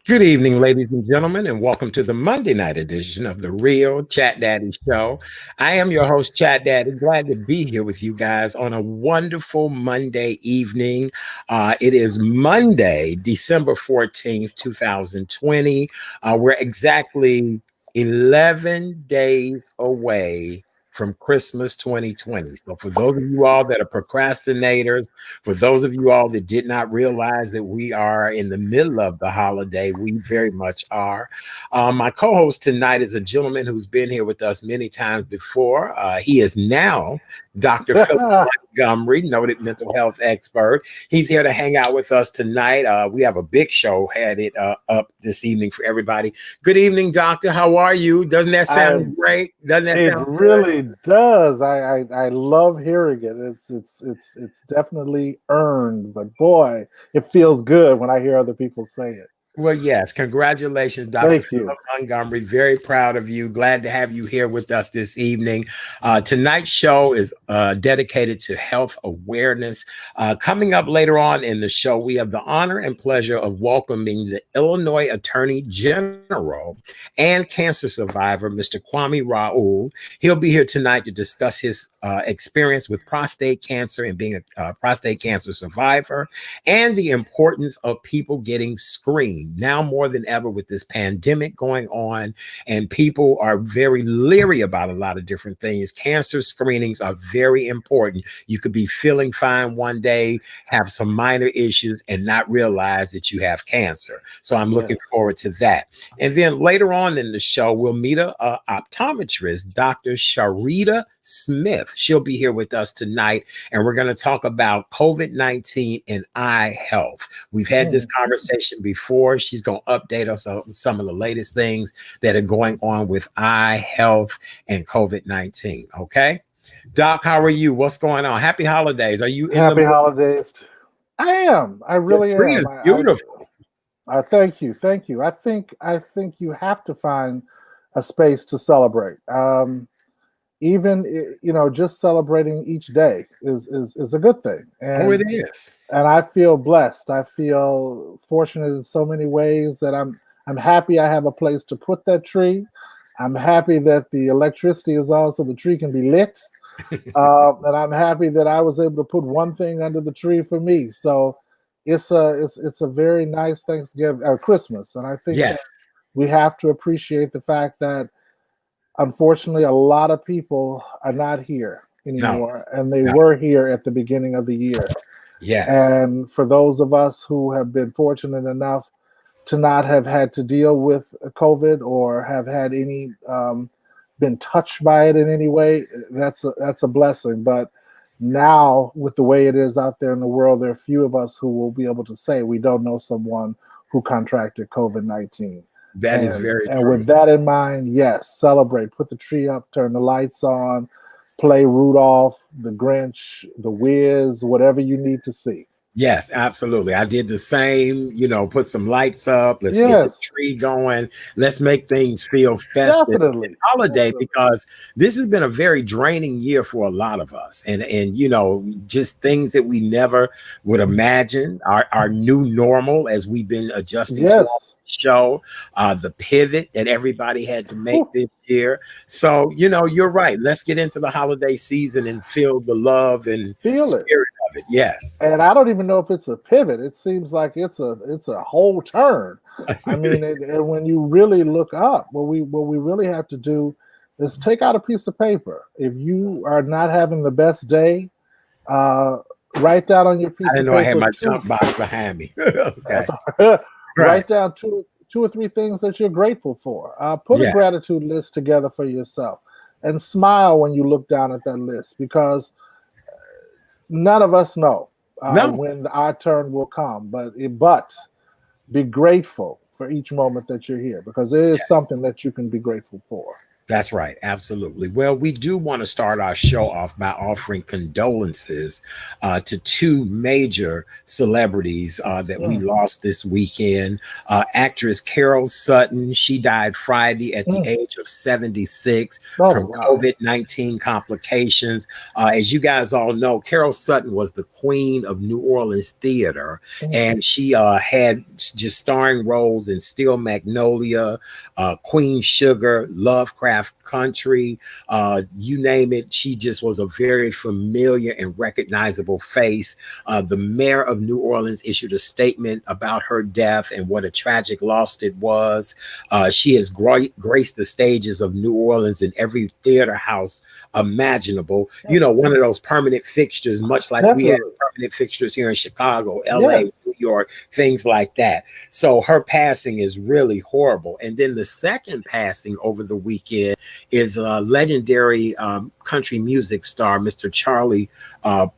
Good evening, ladies and gentlemen, and welcome to the Monday night edition of the Real Chat Daddy Show. I am your host, Chat Daddy. Glad to be here with you guys on a wonderful Monday evening. It is Monday, December 14th, 2020. We're exactly 11 days away from Christmas 2020. So, for those of you all that are procrastinators, for those of you all that did not realize that we are in the middle of the holiday, we very much are. My co host tonight is a gentleman who's been here with us many times before. He is now Dr. Philip Montgomery, noted mental health expert. He's here to hang out with us tonight. We have a big show headed up this evening for everybody. Good evening, Doctor. How are you? Doesn't that sound great? Doesn't that It sound really does. I love hearing it. It's definitely earned, but boy, it feels good when I hear other people say it. Well, yes. Congratulations, Dr. Thank you. Philip Montgomery. Very proud of you. Glad to have you here with us this evening. Tonight's show is dedicated to health awareness. Coming up later on in the show, we have the honor and pleasure of welcoming the Illinois Attorney General and cancer survivor, Mr. Kwame Raoul. He'll be here tonight to discuss his experience with prostate cancer and being a prostate cancer survivor, and the importance of people getting screened now more than ever with this pandemic going on, and people are very leery about a lot of different things. Cancer screenings are very important. You could be feeling fine one day, have some minor issues, and not realize that you have cancer. So I'm looking forward to that. And then later on in the show, we'll meet a optometrist, Dr. Charita Smith. She'll be here with us tonight, and we're going to talk about COVID-19 and eye health. We've had this conversation before. She's going to update us on some of the latest things that are going on with eye health and COVID-19. Okay. Doc, how are you? What's going on? Happy holidays. Are you in Happy holidays. I am. I really tree am. is beautiful. I thank you. Thank you. I think you have to find a space to celebrate. Even just celebrating each day is a good thing. And it is. And I feel blessed. I feel fortunate in so many ways that I'm happy I have a place to put that tree. I'm happy that the electricity is on so the tree can be lit. And I'm happy that I was able to put one thing under the tree for me. So it's a very nice Thanksgiving or Christmas. And I think that we have to appreciate the fact that unfortunately a lot of people are not here anymore. And they were here at the beginning of the year. Yes. And for those of us who have been fortunate enough to not have had to deal with COVID or have had any been touched by it in any way, that's a blessing. But now, with the way it is out there in the world, there are few of us who will be able to say we don't know someone who contracted COVID-19. That is very true. And with that in mind, yes, celebrate. Put the tree up, turn the lights on, play Rudolph, the Grinch, the Wiz, whatever you need to see. Yes, absolutely. I did the same, put some lights up. Let's get the tree going. Let's make things feel festive and holiday, because this has been a very draining year for a lot of us. And just things that we never would imagine, our new normal as we've been adjusting to our show, the pivot that everybody had to make this year. So, you're right. Let's get into the holiday season and feel the love and spirit of it. Yes. And I don't even know if it's a pivot. It seems like it's a whole turn. I mean, and when you really look up, what we really have to do is take out a piece of paper. If you are not having the best day, write down on your piece of paper. I had my jump box behind me. Write down two or three things that you're grateful for. Put a gratitude list together for yourself and smile when you look down at that list, because none of us know when our turn will come. But be grateful for each moment that you're here, because it is something that you can be grateful for. That's right. Absolutely. Well, we do want to start our show off by offering condolences to two major celebrities that we Mm, lost this weekend. Actress Carol Sutton, she died Friday at the mm. age of 76 Oh, from wow. COVID-19 complications. As you guys all know, Carol Sutton was the queen of New Orleans theater, Mm. and she had just starring roles in Steel Magnolia, Queen Sugar, Lovecraft Country, you name it. She just was a very familiar and recognizable face. The mayor of New Orleans issued a statement about her death and what a tragic loss it was. She has graced the stages of New Orleans in every theater house imaginable. You know, one of those permanent fixtures, much like we had Definitely. permanent fixtures here in Chicago, LA, Yes. New York, things like that. So her passing is really horrible. And then the second passing over the weekend is a legendary country music star, Mr. Charlie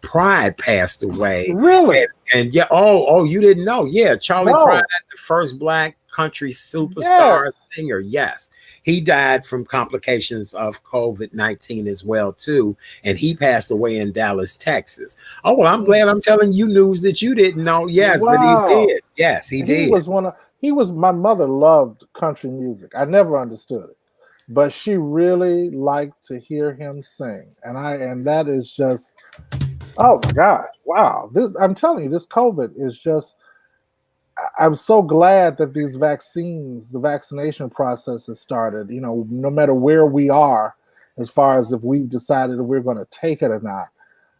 Pride, passed away. Really? And yeah, oh, you didn't know? Yeah, Charlie Pride, No. the first black country superstar Yes. singer. Yes, he died from complications of COVID-19 as well too, and he passed away in Dallas, Texas. Oh well, I'm Mm. glad I'm telling you news that you didn't know. Yes, but he Wow. did. Yes, he He did. was my mother loved country music. I never understood it, but she really liked to hear him sing. And that is just, oh my gosh, wow. I'm telling you, this COVID is just, I'm so glad that the vaccination process has started. You know, no matter where we are, as far as if we've decided that we're going to take it or not,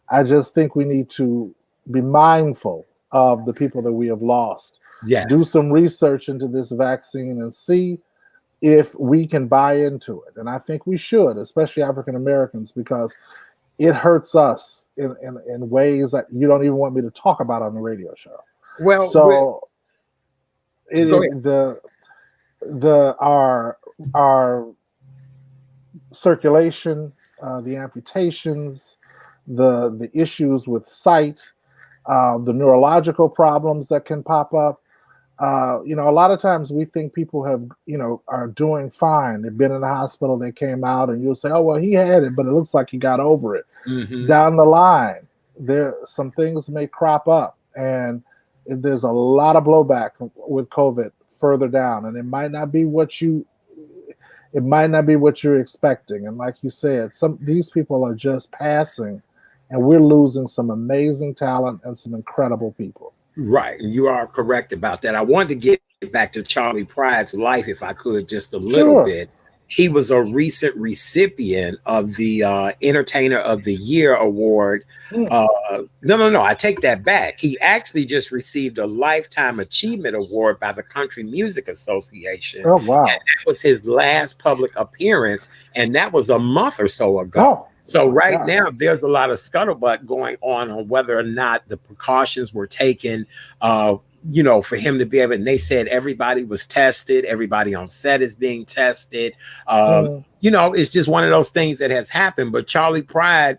I just think we need to be mindful of the people that we have lost. Do Yes. some research into this vaccine and see if we can buy into it. And I think we should, especially African Americans, because it hurts us in ways that you don't even want me to talk about on the radio show. Well, So go ahead. our circulation, the amputations, the issues with sight, the neurological problems that can pop up. You know, a lot of times we think people are doing fine. They've been in the hospital, they came out, and you'll say, "Oh, well, he had it, but it looks like he got over it." Hmm. Down the line, some things may crop up, and there's a lot of blowback with COVID further down, and it might not be what you're expecting. And like you said, these people are just passing, and we're losing some amazing talent and some incredible people. Right. You are correct about that. I wanted to get back to Charlie Pride's life, if I could, just a little Sure. bit. He was a recent recipient of the Entertainer of the Year award. Mm. No. I take that back. He actually just received a Lifetime Achievement Award by the Country Music Association. Oh, And wow. that was his last public appearance. And that was a month or so ago. Oh, So my right God. now, there's a lot of scuttlebutt going on whether or not the precautions were taken, for him to be able. And they said everybody was tested, everybody on set is being tested. Mm. It's just one of those things that has happened. But Charlie Pride,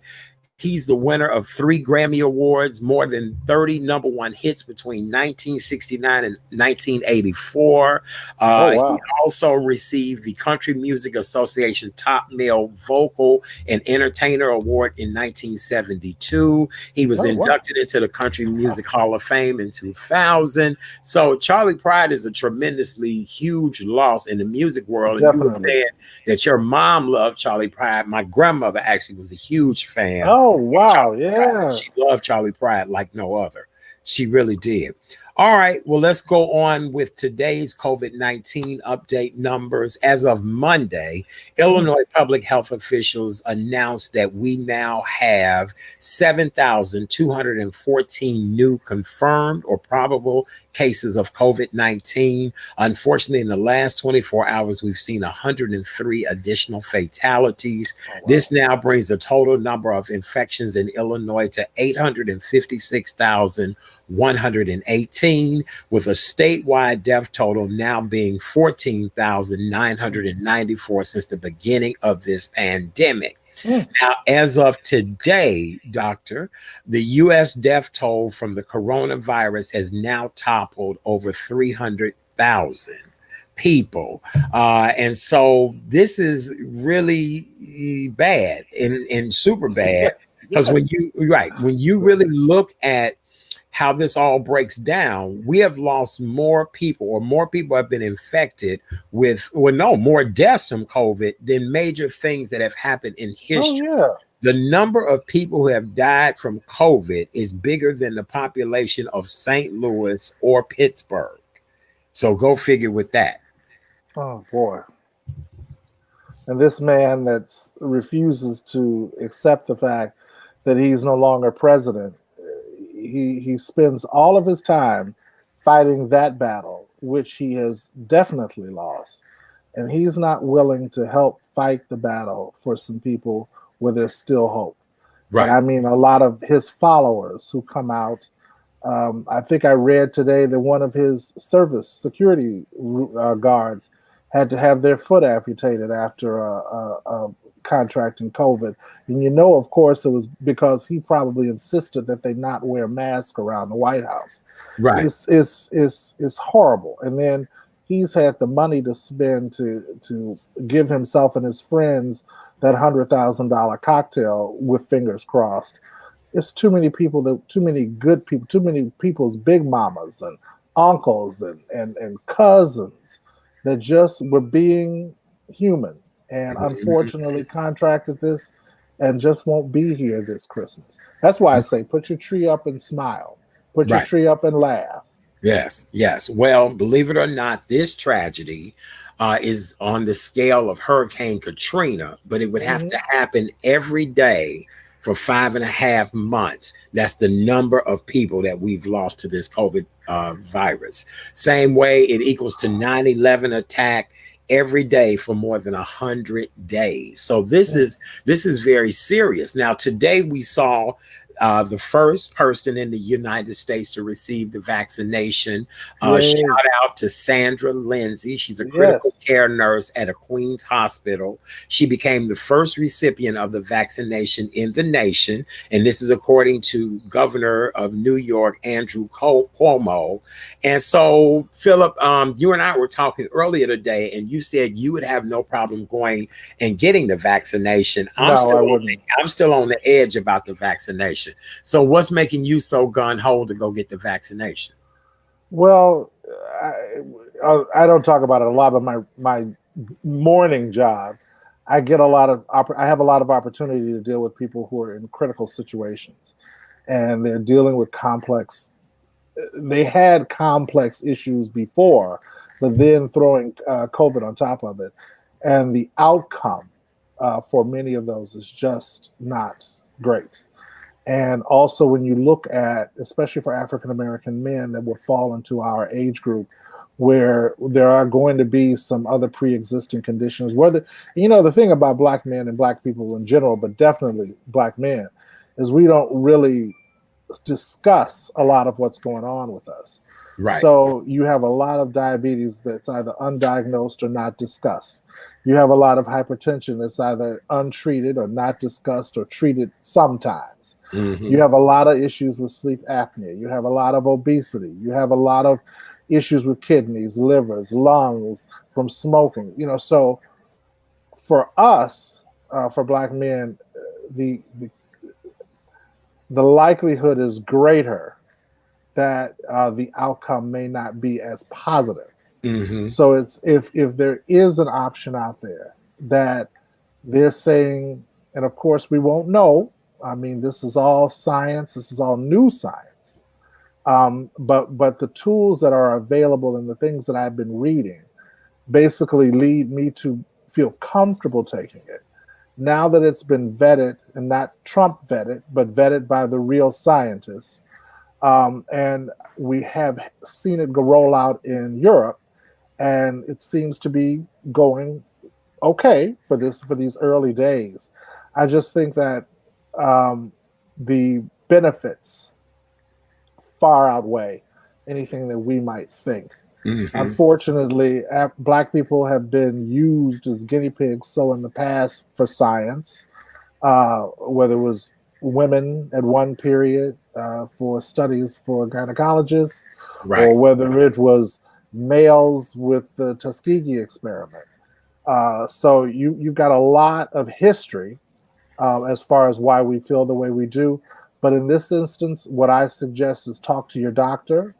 he's the winner of 3 Grammy Awards, more than 30 number one hits between 1969 and 1984. Oh, He wow. also received the Country Music Association Top Male Vocal and Entertainer Award in 1972. He was Oh, wow. inducted into the Country Music Hall of Fame in 2000. So Charlie Pride is a tremendously huge loss in the music world. And you were Definitely. saying that your mom loved Charlie Pride. My grandmother actually was a huge fan. Oh, wow. Pride. Yeah. She loved Charlie Pride like no other. She really did. All right. Well, let's go on with today's COVID-19 update numbers. As of Monday, Illinois public health officials announced that we now have 7,214 new confirmed or probable cases of COVID-19. Unfortunately, in the last 24 hours, we've seen 103 additional fatalities. Oh, wow. This now brings the total number of infections in Illinois to 856,118, with a statewide death total now being 14,994 since the beginning of this pandemic. Mm. Now, as of today, Doctor, the U.S. death toll from the coronavirus has now toppled over 300,000. people. And so this is really bad and super bad, because Yes. when you really look at how this all breaks down, we have lost more people, or more people have been infected with, well, no, more deaths from COVID than major things that have happened in Oh history. yeah. The number of people who have died from COVID is bigger than the population of St. Louis or Pittsburgh. So go figure with that. Oh boy. And this man that refuses to accept the fact that he's no longer president, he spends all of his time fighting that battle, which he has definitely lost. And he's not willing to help fight the battle for some people where there's still hope. And Right. I mean, a lot of his followers who come out. I think I read today that one of his service security guards had to have their foot amputated after contracting COVID. And you know, of course, it was because he probably insisted that they not wear masks around the White House. Right. It's horrible. And then he's had the money to spend to give himself and his friends that $100,000 cocktail with fingers crossed. It's too many people, too many good people, too many people's big mamas and uncles and cousins that just were being human and unfortunately contracted this and just won't be here this Christmas. That's why I say put your tree up and smile. Put your Right. tree up and laugh. Yes, yes. Well, believe it or not, this tragedy is on the scale of Hurricane Katrina, but it would have Mhm. to happen every day for 5.5 months. That's the number of people that we've lost to this COVID virus. Same way it equals to 9/11 attack every day for more than 100 days. So this is very serious. Now, today we saw the first person in the United States to receive the vaccination. Shout Yay. out to Sandra Lindsay. She's a critical Yes. care nurse at a Queens hospital. She became the first recipient of the vaccination in the nation. And this is according to Governor of New York, Andrew Cuomo. And so, Philip, you and I were talking earlier today, and you said you would have no problem going and getting the vaccination. No, I wouldn't. I'm still on the edge about the vaccination. So what's making you so gun ho to go get the vaccination? Well, I don't talk about it a lot, but my morning job, I have a lot of opportunity to deal with people who are in critical situations, and they're dealing with complex. They had complex issues before, but then throwing COVID on top of it, and the outcome for many of those is just not great. And also, when you look at, especially for African American men that will fall into our age group, where there are going to be some other pre existing conditions, whether, you know, the thing about Black men and Black people in general, but definitely Black men, is we don't really discuss a lot of what's going on with us. Right. So you have a lot of diabetes that's either undiagnosed or not discussed. You have a lot of hypertension that's either untreated or not discussed or treated sometimes. Mm-hmm. You have a lot of issues with sleep apnea. You have a lot of obesity. You have a lot of issues with kidneys, livers, lungs from smoking. You know, so for us, for Black men, the, the the likelihood is greater that the outcome may not be as positive. Mm-hmm. So it's if there is an option out there that they're saying, and of course we won't know. I mean, this is all science. This is all new science. But the tools that are available and the things that I've been reading basically lead me to feel comfortable taking it. Now that it's been vetted, and not Trump vetted, but vetted by the real scientists, and we have seen it go roll out in Europe, and it seems to be going okay for these early days. I just think that the benefits far outweigh anything that we might think. Mm-hmm. Unfortunately, Black people have been used as guinea pigs so in the past for science, whether it was women at one period for studies for gynecologists, Right. or whether it was males with the Tuskegee experiment. So you've got a lot of history as far as why we feel the way we do. But in this instance, what I suggest is talk to your doctor,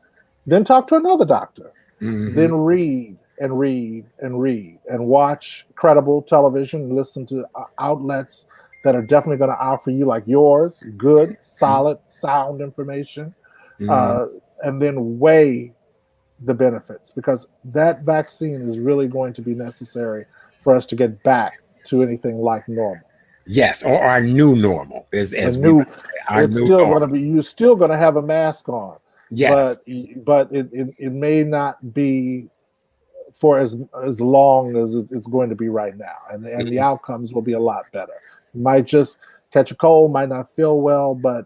then talk to another doctor, Hmm. then read and read and read and watch credible television, listen to outlets that are definitely going to offer you, like yours, good, solid, sound information, Hmm. uh, and then weigh the benefits, because that vaccine is really going to be necessary for us to get back to anything like normal. Yes, or our new normal, A as we new, would say, our it's new still going to normal. be, you're still going to have a mask on, Yes. but it may not be for as long as it's going to be right now, and the outcomes will be a lot better. You might just catch a cold, might not feel well, but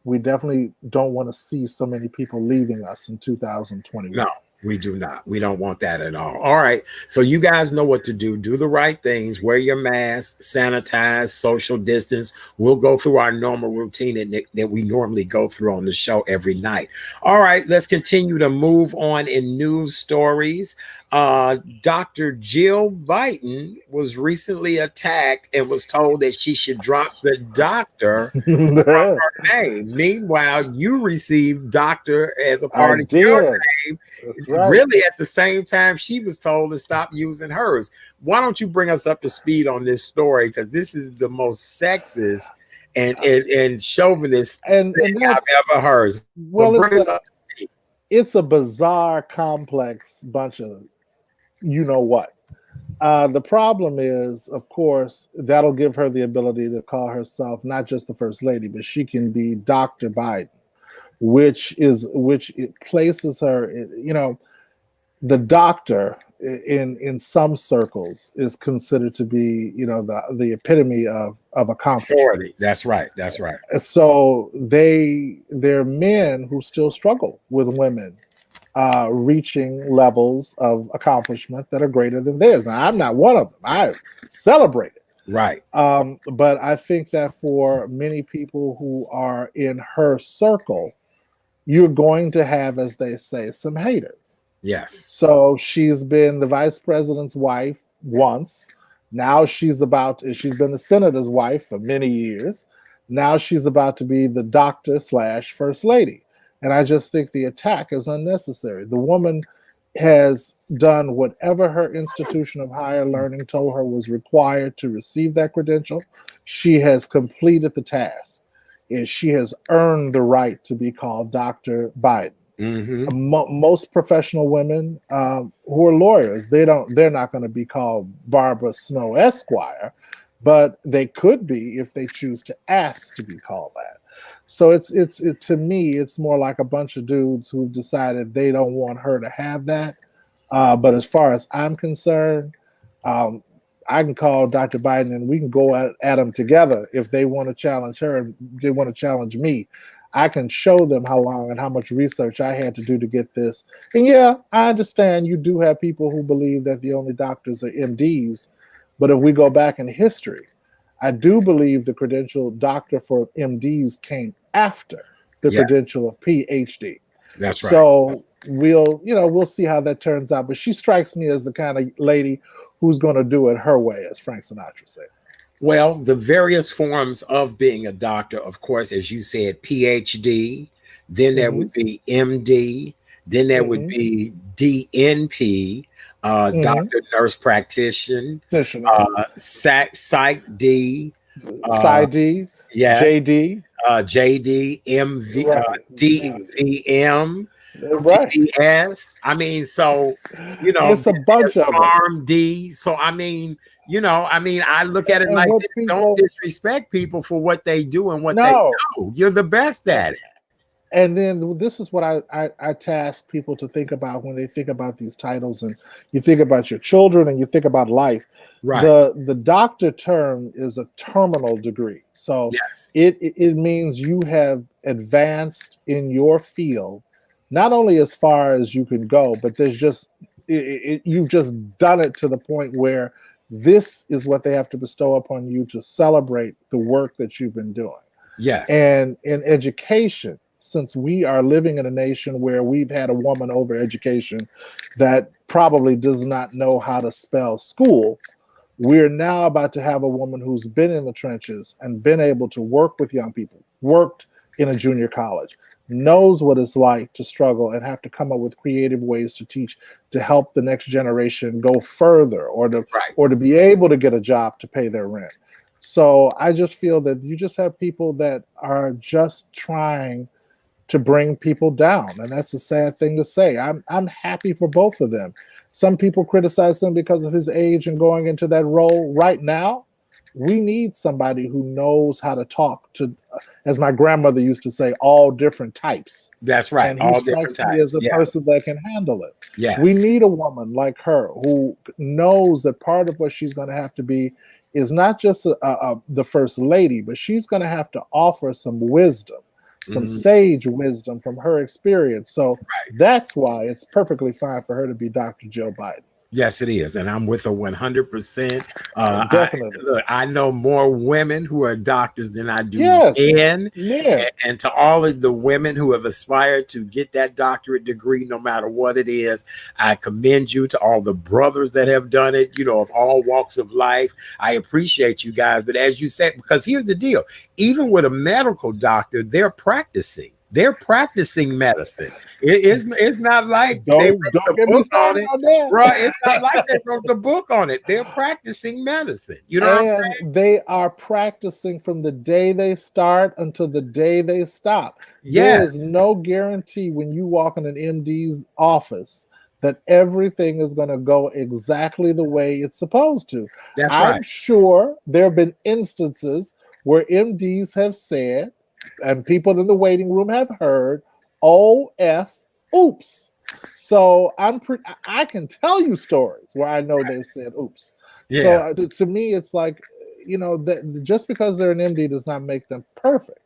we definitely don't want to see so many people leaving us in No, 2021. we do not. We don't want that at all. All right. So you guys know what to do. Do the right things. Wear your mask, sanitize, social distance. We'll go through our normal routine that we normally go through on the show every night. All right. Let's continue to move on in news stories. Dr. Jill Biden was recently attacked and was told that she should drop the doctor from her name. Meanwhile, you received doctor as a I part of your did. name. That's right. Really, at the same time, she was told to stop using hers. Why don't you bring us up to speed on this story? Because this is the most sexist and chauvinist And thing that's, I've ever heard. So well, bring us up to speed. it's a bizarre, complex bunch of you know what. The problem is, of course, that'll give her the ability to call herself not just the first lady, but she can be Dr. Biden, which it places her. The doctor in some circles is considered to be, the epitome of accomplishment. Authority. That's right. That's right. So they're men who still struggle with women reaching levels of accomplishment that are greater than theirs. Now, I'm not one of them. I celebrate it. Right. But I think that for many people who are in her circle, you're going to have, as they say, some haters. Yes. So she's been the vice president's wife once. Now she's been the senator's wife for many years. Now she's about to be the doctor slash first lady. And I just think the attack is unnecessary. The woman has done whatever her institution of higher learning told her was required to receive that credential. She has completed the task, and she has earned the right to be called Dr. Biden. Mm-hmm. Most professional women who are lawyers, they're not going to be called Barbara Snow Esquire, but they could be if they choose to ask to be called that. So to me, it's more like a bunch of dudes who've decided they don't want her to have that. But as far as I'm concerned, um, I can call Dr. Biden and we can go at them together if they want to challenge her and they want to challenge me. I can show them how long and how much research I had to do to get this. And yeah, I understand you do have people who believe that the only doctors are MDs. But if we go back in history, I do believe the credential doctor for MDs came after the Yes. credential of PhD. That's right. So we'll see how that turns out. But she strikes me as the kind of lady who's going to do it her way, as Frank Sinatra said. Well, the various forms of being a doctor, of course, as you said, PhD, then there Mm-hmm. would be MD, then there would Mm-hmm. be DNP, Mm-hmm. doctor, nurse practitioner, Missioner, Psych D, uh, PsyD, yes, JD, JD, MV, right, DVM, right. DDS. I mean, so, It's a bunch there's of them. Farm D. So, I look at it And like what this. Don't people disrespect people for what they do and what they know. know. You're the best at it. And then this is what I task people to think about when they think about these titles, and you think about your children and you think about life. Right. The doctor term is a terminal degree. So Yes. it means you have advanced in your field, not only as far as you can go, but you've just done it to the point where this is what they have to bestow upon you to celebrate the work that you've been doing. Yes. And in education, since we are living in a nation where we've had a woman over education that probably does not know how to spell school, we're now about to have a woman who's been in the trenches and been able to work with young people, worked in a junior college, knows what it's like to struggle and have to come up with creative ways to teach, to help the next generation go further, or to be able to get a job to pay their rent. So I just feel that you just have people that are just trying to bring people down, and that's a sad thing to say. I'm happy for both of them. Some people criticize him because of his age and going into that role. Right now, we need somebody who knows how to talk to, as my grandmother used to say, all different types. That's right. And he strikes me as a person that can handle it. Yes. We need a woman like her who knows that part of what she's going to have to be is not just the first lady, but she's going to have to offer some wisdom, some sage wisdom from her experience. So that's why it's perfectly fine for her to be Dr. Joe Biden. Yes, it is. And I'm with her 100%. Definitely. I know more women who are doctors than I do men. And to all of the women who have aspired to get that doctorate degree, no matter what it is, I commend you. To all the brothers that have done it, of all walks of life, I appreciate you guys. But as you said, because here's the deal, even with a medical doctor, they're practicing. They're practicing medicine. It's not like they wrote the book on it. Right? It's not like they wrote the book on it. They're practicing medicine. You know what I'm saying? They are practicing from the day they start until the day they stop. Yes. There is no guarantee when you walk in an MD's office that everything is going to go exactly the way it's supposed to. That's right. I'm sure there have been instances where MDs have said, and people in the waiting room have heard, oops. So I can tell you stories where I know they've said oops. Yeah. So to me, it's like, that just because they're an MD does not make them perfect.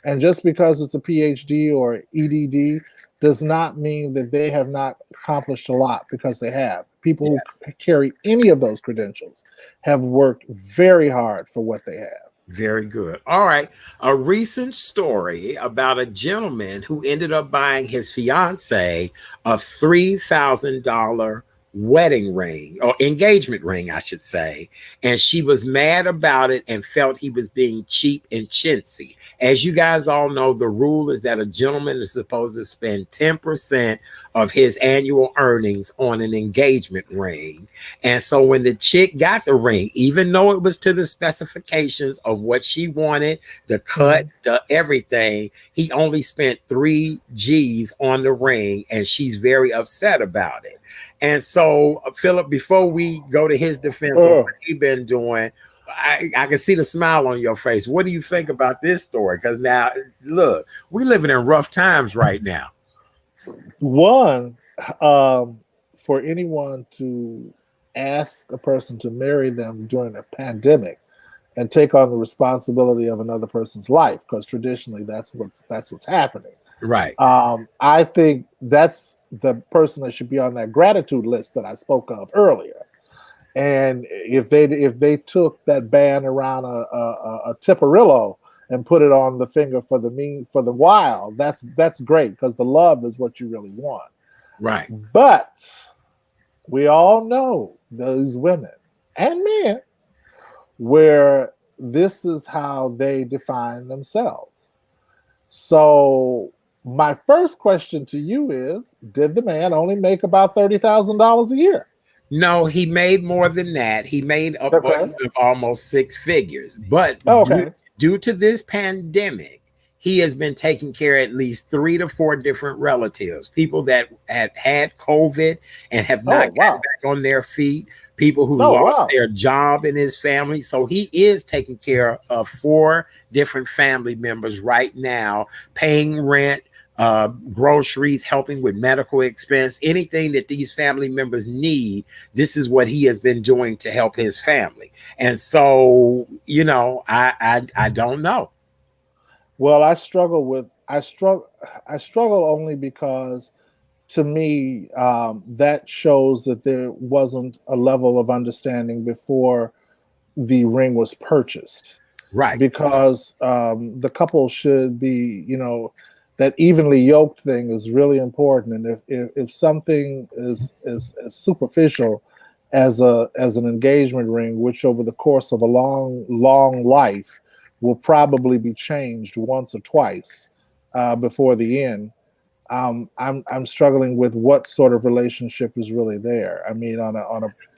And just because it's a PhD or EDD does not mean that they have not accomplished a lot, because they have. People who carry any of those credentials have worked very hard for what they have. Very good. All right. A recent story about a gentleman who ended up buying his fiance a $3,000 wedding ring, or engagement ring, I should say. And she was mad about it and felt he was being cheap and chintzy. As you guys all know, the rule is that a gentleman is supposed to spend 10% of his annual earnings on an engagement ring. And so when the chick got the ring, even though it was to the specifications of what she wanted, the cut, the everything, he only spent 3 G's on the ring, and she's very upset about it. And so, Philip, before we go to his defense of what he's been doing, I can see the smile on your face. What do you think about this story? Because now, look, we're living in rough times right now. One, for anyone to ask a person to marry them during a pandemic and take on the responsibility of another person's life, because traditionally that's what's happening. Right. I think that's the person that should be on that gratitude list that I spoke of earlier. And if they took that band around a Tiparillo and put it on the finger for the while, that's great, because the love is what you really want. Right. But we all know those women and men where this is how they define themselves. So my first question to you is, did the man only make about $30,000 a year? No, he made more than that. He made upwards of almost 6 figures. But due to this pandemic, he has been taking care of at least 3 to 4 different relatives, people that had COVID and have not gotten back on their feet, people who lost their job in his family. So he is taking care of 4 different family members right now, paying rent, groceries, helping with medical expense, anything that these family members need. This is what he has been doing to help his family. And so, I don't know. Well, I struggle only because, to me, that shows that there wasn't a level of understanding before the ring was purchased. Right. Because the couple should be, that evenly yoked thing is really important. And if something is as superficial as an engagement ring, which over the course of a long life will probably be changed once or twice before the end, I'm struggling with what sort of relationship is really there. I mean,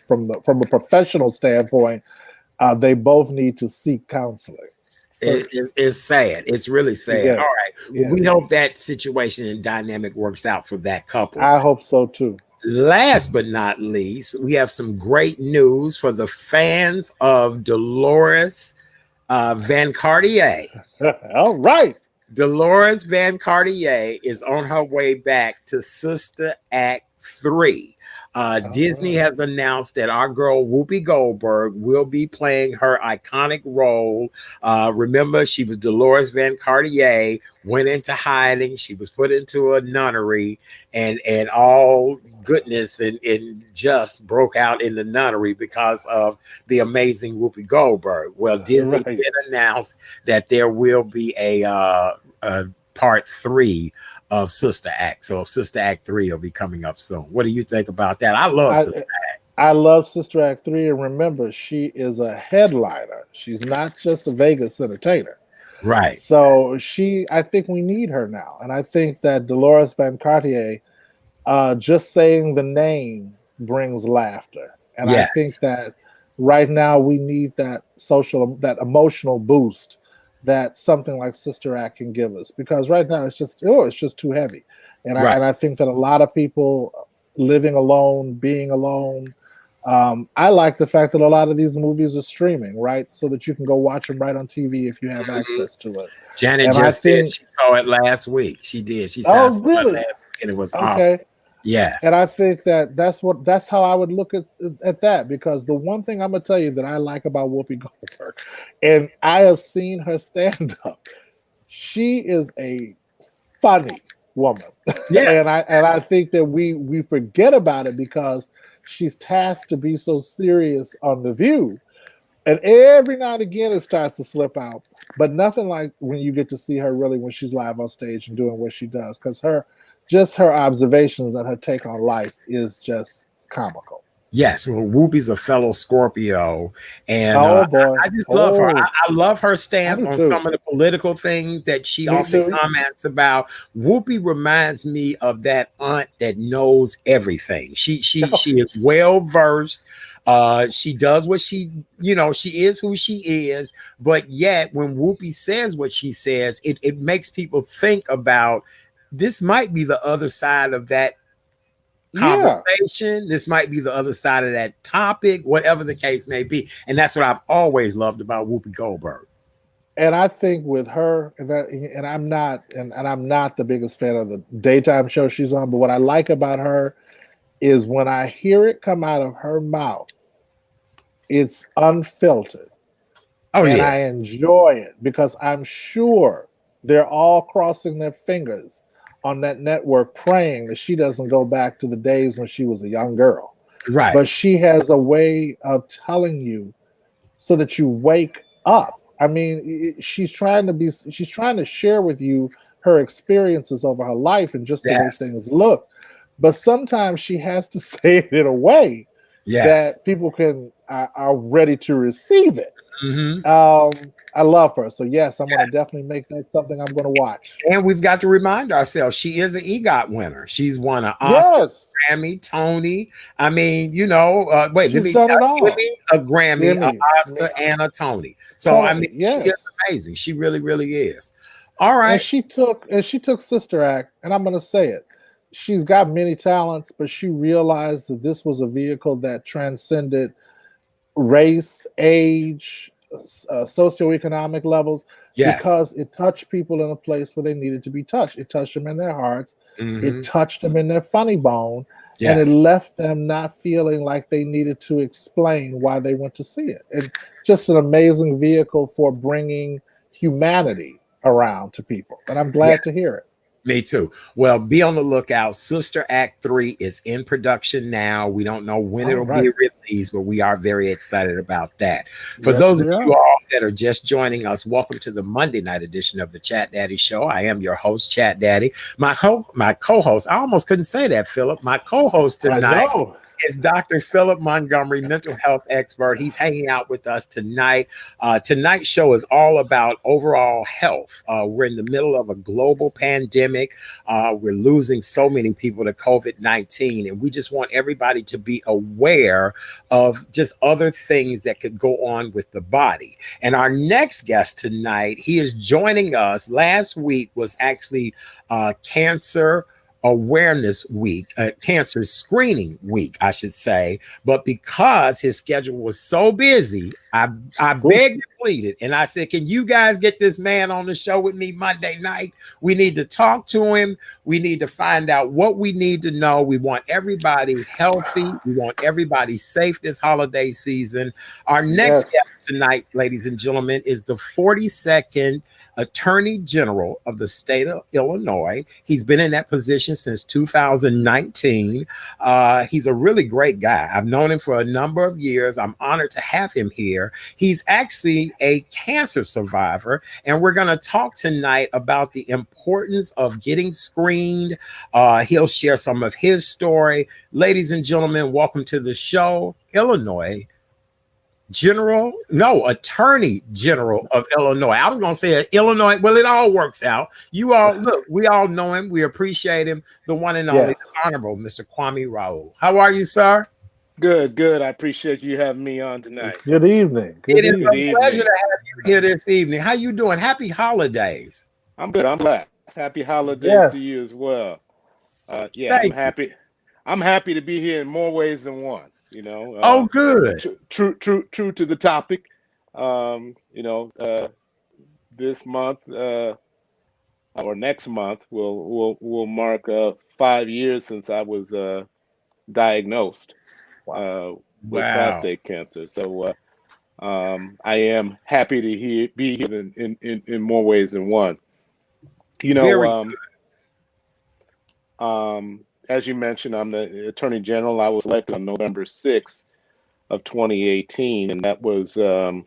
from a professional standpoint, they both need to seek counseling. It's sad. It's really sad. Yeah, All right. Well, yeah. we hope that situation and dynamic works out for that couple. I hope so too. Last but not least, we have some great news for the fans of Dolores Van Cartier. All right. Dolores Van Cartier is on her way back to Sister Act 3. Disney has announced that our girl Whoopi Goldberg will be playing her iconic role. Remember, she was Dolores Van Cartier, went into hiding. She was put into a nunnery, and all goodness and just broke out in the nunnery because of the amazing Whoopi Goldberg. Well, Disney did announce that there will be a part 3 of Sister Act. So Sister Act 3 will be coming up soon. What do you think about that? I love Sister Act. I love Sister Act 3. And remember, she is a headliner. She's not just a Vegas entertainer. Right. So I think we need her now. And I think that Dolores Van Cartier, just saying the name brings laughter. And I think that right now we need that emotional boost that something like Sister Act can give us, because right now it's just too heavy. And I think that a lot of people living alone, being alone, I like the fact that a lot of these movies are streaming, right? So that you can go watch them right on TV if you have access to it. Janet just said she saw it last week. She did. She saw it last week and it was awesome. Yes. And I think that's how I would look at that, because the one thing I'm gonna tell you that I like about Whoopi Goldberg, and I have seen her stand up, she is a funny woman. Yes. and I think that we forget about it because she's tasked to be so serious on The View. And every now and again it starts to slip out. But nothing like when you get to see her really when she's live on stage and doing what she does, because her observations and her take on life is just comical. Yes, well, Whoopi's a fellow Scorpio, and I just love her. I love her stance on some of the political things that she often comments about. Whoopi reminds me of that aunt that knows everything. She is well versed. She does what she is who she is, but yet when Whoopi says what she says, it makes people think about, this might be the other side of that conversation. This might be the other side of that topic, whatever the case may be. And that's what I've always loved about Whoopi Goldberg. And I think with her, and I'm not the biggest fan of the daytime show she's on, but what I like about her is when I hear it come out of her mouth, it's unfiltered. And I enjoy it because I'm sure they're all crossing their fingers on that network praying that she doesn't go back to the days when she was a young girl. Right. But she has a way of telling you so that you wake up. I mean, she's trying to share with you her experiences over her life and just the way things look. But sometimes she has to say it in a way that people are ready to receive it. I love her. So yes, I'm going to definitely make that something I'm going to watch. And we've got to remind ourselves, she is an EGOT winner. She's won an Oscar, Grammy, Tony. I mean, she's done it all. A Grammy, an Oscar, and a Tony. So I mean, she is amazing. She really, really is. All right. And she took Sister Act, and I'm going to say it. She's got many talents, but she realized that this was a vehicle that transcended race, age, socioeconomic levels, because it touched people in a place where they needed to be touched. It touched them in their hearts. It touched them in their funny bone, and it left them not feeling like they needed to explain why they went to see it. And just an amazing vehicle for bringing humanity around to people. And I'm glad to hear it. Me too. Well, be on the lookout. Sister Act 3 is in production now. We don't know when it'll be released, but we are very excited about that. For those of you all that are just joining us, welcome to the Monday night edition of the Chat Daddy Show. I am your host, Chat Daddy. My co-host, I almost couldn't say that, Philip. My co-host tonight is Dr. Philip Montgomery, mental health expert. He's hanging out with us tonight. Tonight's show is all about overall health. We're in the middle of a global pandemic. We're losing so many people to COVID-19, and we just want everybody to be aware of just other things that could go on with the body. And our next guest tonight, he is joining us. Last week was actually Cancer Awareness Week, Cancer Screening Week, I should say. But because his schedule was so busy, I begged and pleaded, and I said, "Can you guys get this man on the show with me Monday night? We need to talk to him. We need to find out what we need to know. We want everybody healthy. We want everybody safe this holiday season." Our next guest tonight, ladies and gentlemen, is the 42nd Attorney General of the state of Illinois. He's been in that position since 2019. He's a really great guy. I've known him for a number of years. I'm honored to have him here. He's actually a cancer survivor, and we're going to talk tonight about the importance of getting screened. He'll share some of his story. Ladies and gentlemen, welcome to the show, Attorney General of Illinois. I was going to say Illinois. Well, it all works out. You all, look, we all know him. We appreciate him. The one and only, the Honorable Mr. Kwame Raoul. How are you, sir? Good. I appreciate you having me on tonight. Good evening. It is a pleasure to have you here this evening. How you doing? Happy holidays. I'm good. I'm glad. Happy holidays to you as well. I'm happy. I'm happy to be here in more ways than one. You know. Good. True to the topic. This month or next month will mark 5 years since I was diagnosed with prostate cancer. So I am happy to be here in more ways than one. As you mentioned, I'm the Attorney General. I was elected on November 6th of 2018, and that was the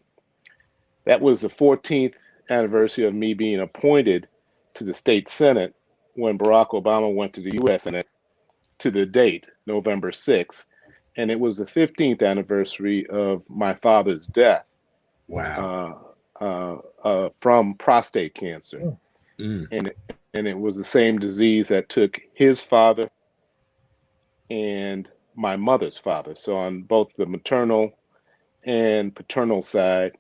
14th anniversary of me being appointed to the state Senate when Barack Obama went to the U.S. Senate to the date, November 6th. And it was the 15th anniversary of my father's death from prostate cancer. And it was the same disease that took his father and my mother's father. So on both the maternal and paternal side,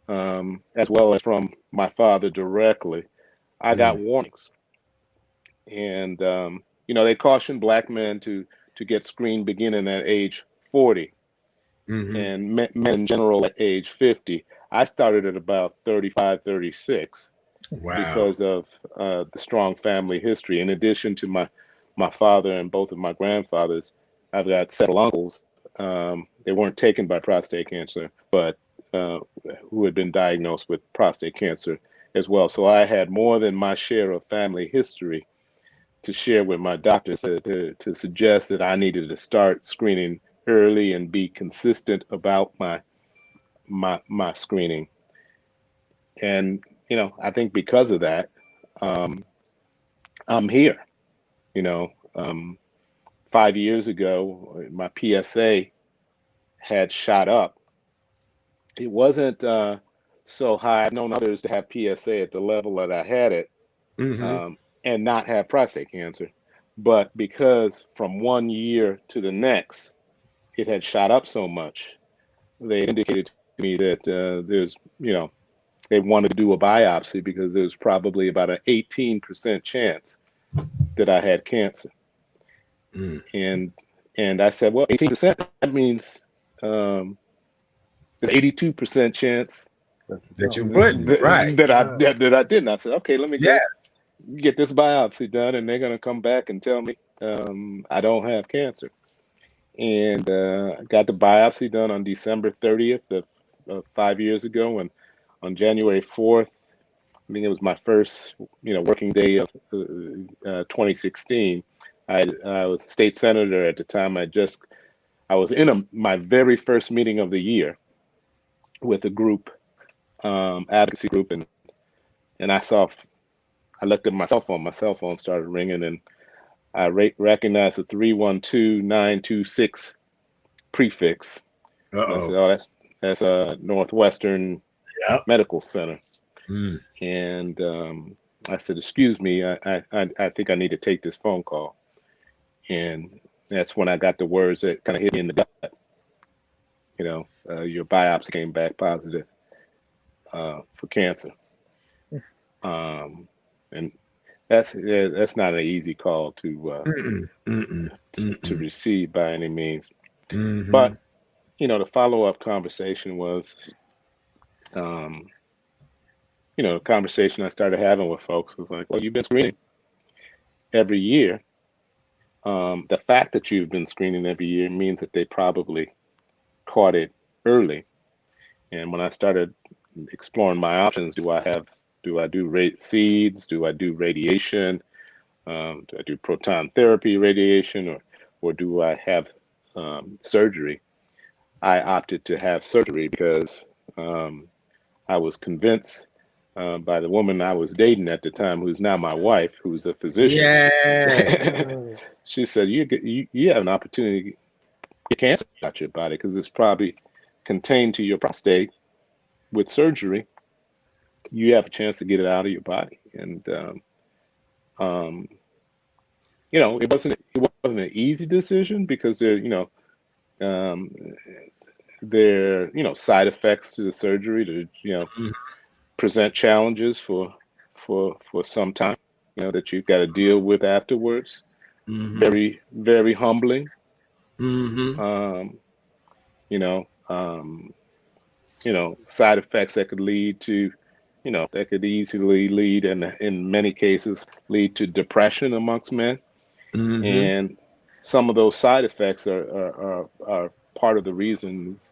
as well as from my father directly, I got warnings. And, they caution Black men to get screened beginning at age 40 and men in general at age 50. I started at about 35, 36 because of the strong family history. In addition to my father and both of my grandfathers, I've got several uncles. They weren't taken by prostate cancer, but who had been diagnosed with prostate cancer as well. So I had more than my share of family history to share with my doctors to suggest that I needed to start screening early and be consistent about my screening. And, I think because of that, I'm here. 5 years ago, my PSA had shot up. It wasn't so high. I've known others to have PSA at the level that I had it and not have prostate cancer. But because from 1 year to the next, it had shot up so much, they indicated to me that they wanted to do a biopsy because there's probably about an 18% chance that I had cancer. And I said, well, 18%, that means there's 82% chance that you wouldn't, that I didn't. I said, okay, let me get this biopsy done, and they're going to come back and tell me I don't have cancer. And I got the biopsy done on December 30th of 5 years ago, and on January 4th, I think it was my first, working day of 2016. I was state senator at the time. I was in my very first meeting of the year with a group advocacy group, and I looked at my cell phone. My cell phone started ringing, and I recognized the 312926 prefix. And I said, "Oh, that's a Northwestern Medical Center." Mm. And I said, "Excuse me, I think I need to take this phone call." And that's when I got the words that kind of hit me in the gut. Your biopsy came back positive for cancer. And that's not an easy call to receive by any means. Mm-hmm. But the follow-up conversation was, the conversation I started having with folks was like, well, you've been screening every year. The fact that you've been screening every year means that they probably caught it early. And when I started exploring my options, do I do seeds? Do I do radiation? Do I do proton therapy radiation, or do I have surgery? I opted to have surgery because I was convinced by the woman I was dating at the time, who's now my wife, who's a physician. Yeah. She said, you have an opportunity to get cancer out your body because it's probably contained to your prostate. With surgery, you have a chance to get it out of your body. And it wasn't an easy decision because there side effects to the surgery to present challenges for some time that you've got to deal with afterwards. Mm-hmm. Very, very humbling. Mm-hmm. Side effects that could lead to that could easily lead, and in many cases lead to depression amongst men. Mm-hmm. And some of those side effects are part of the reasons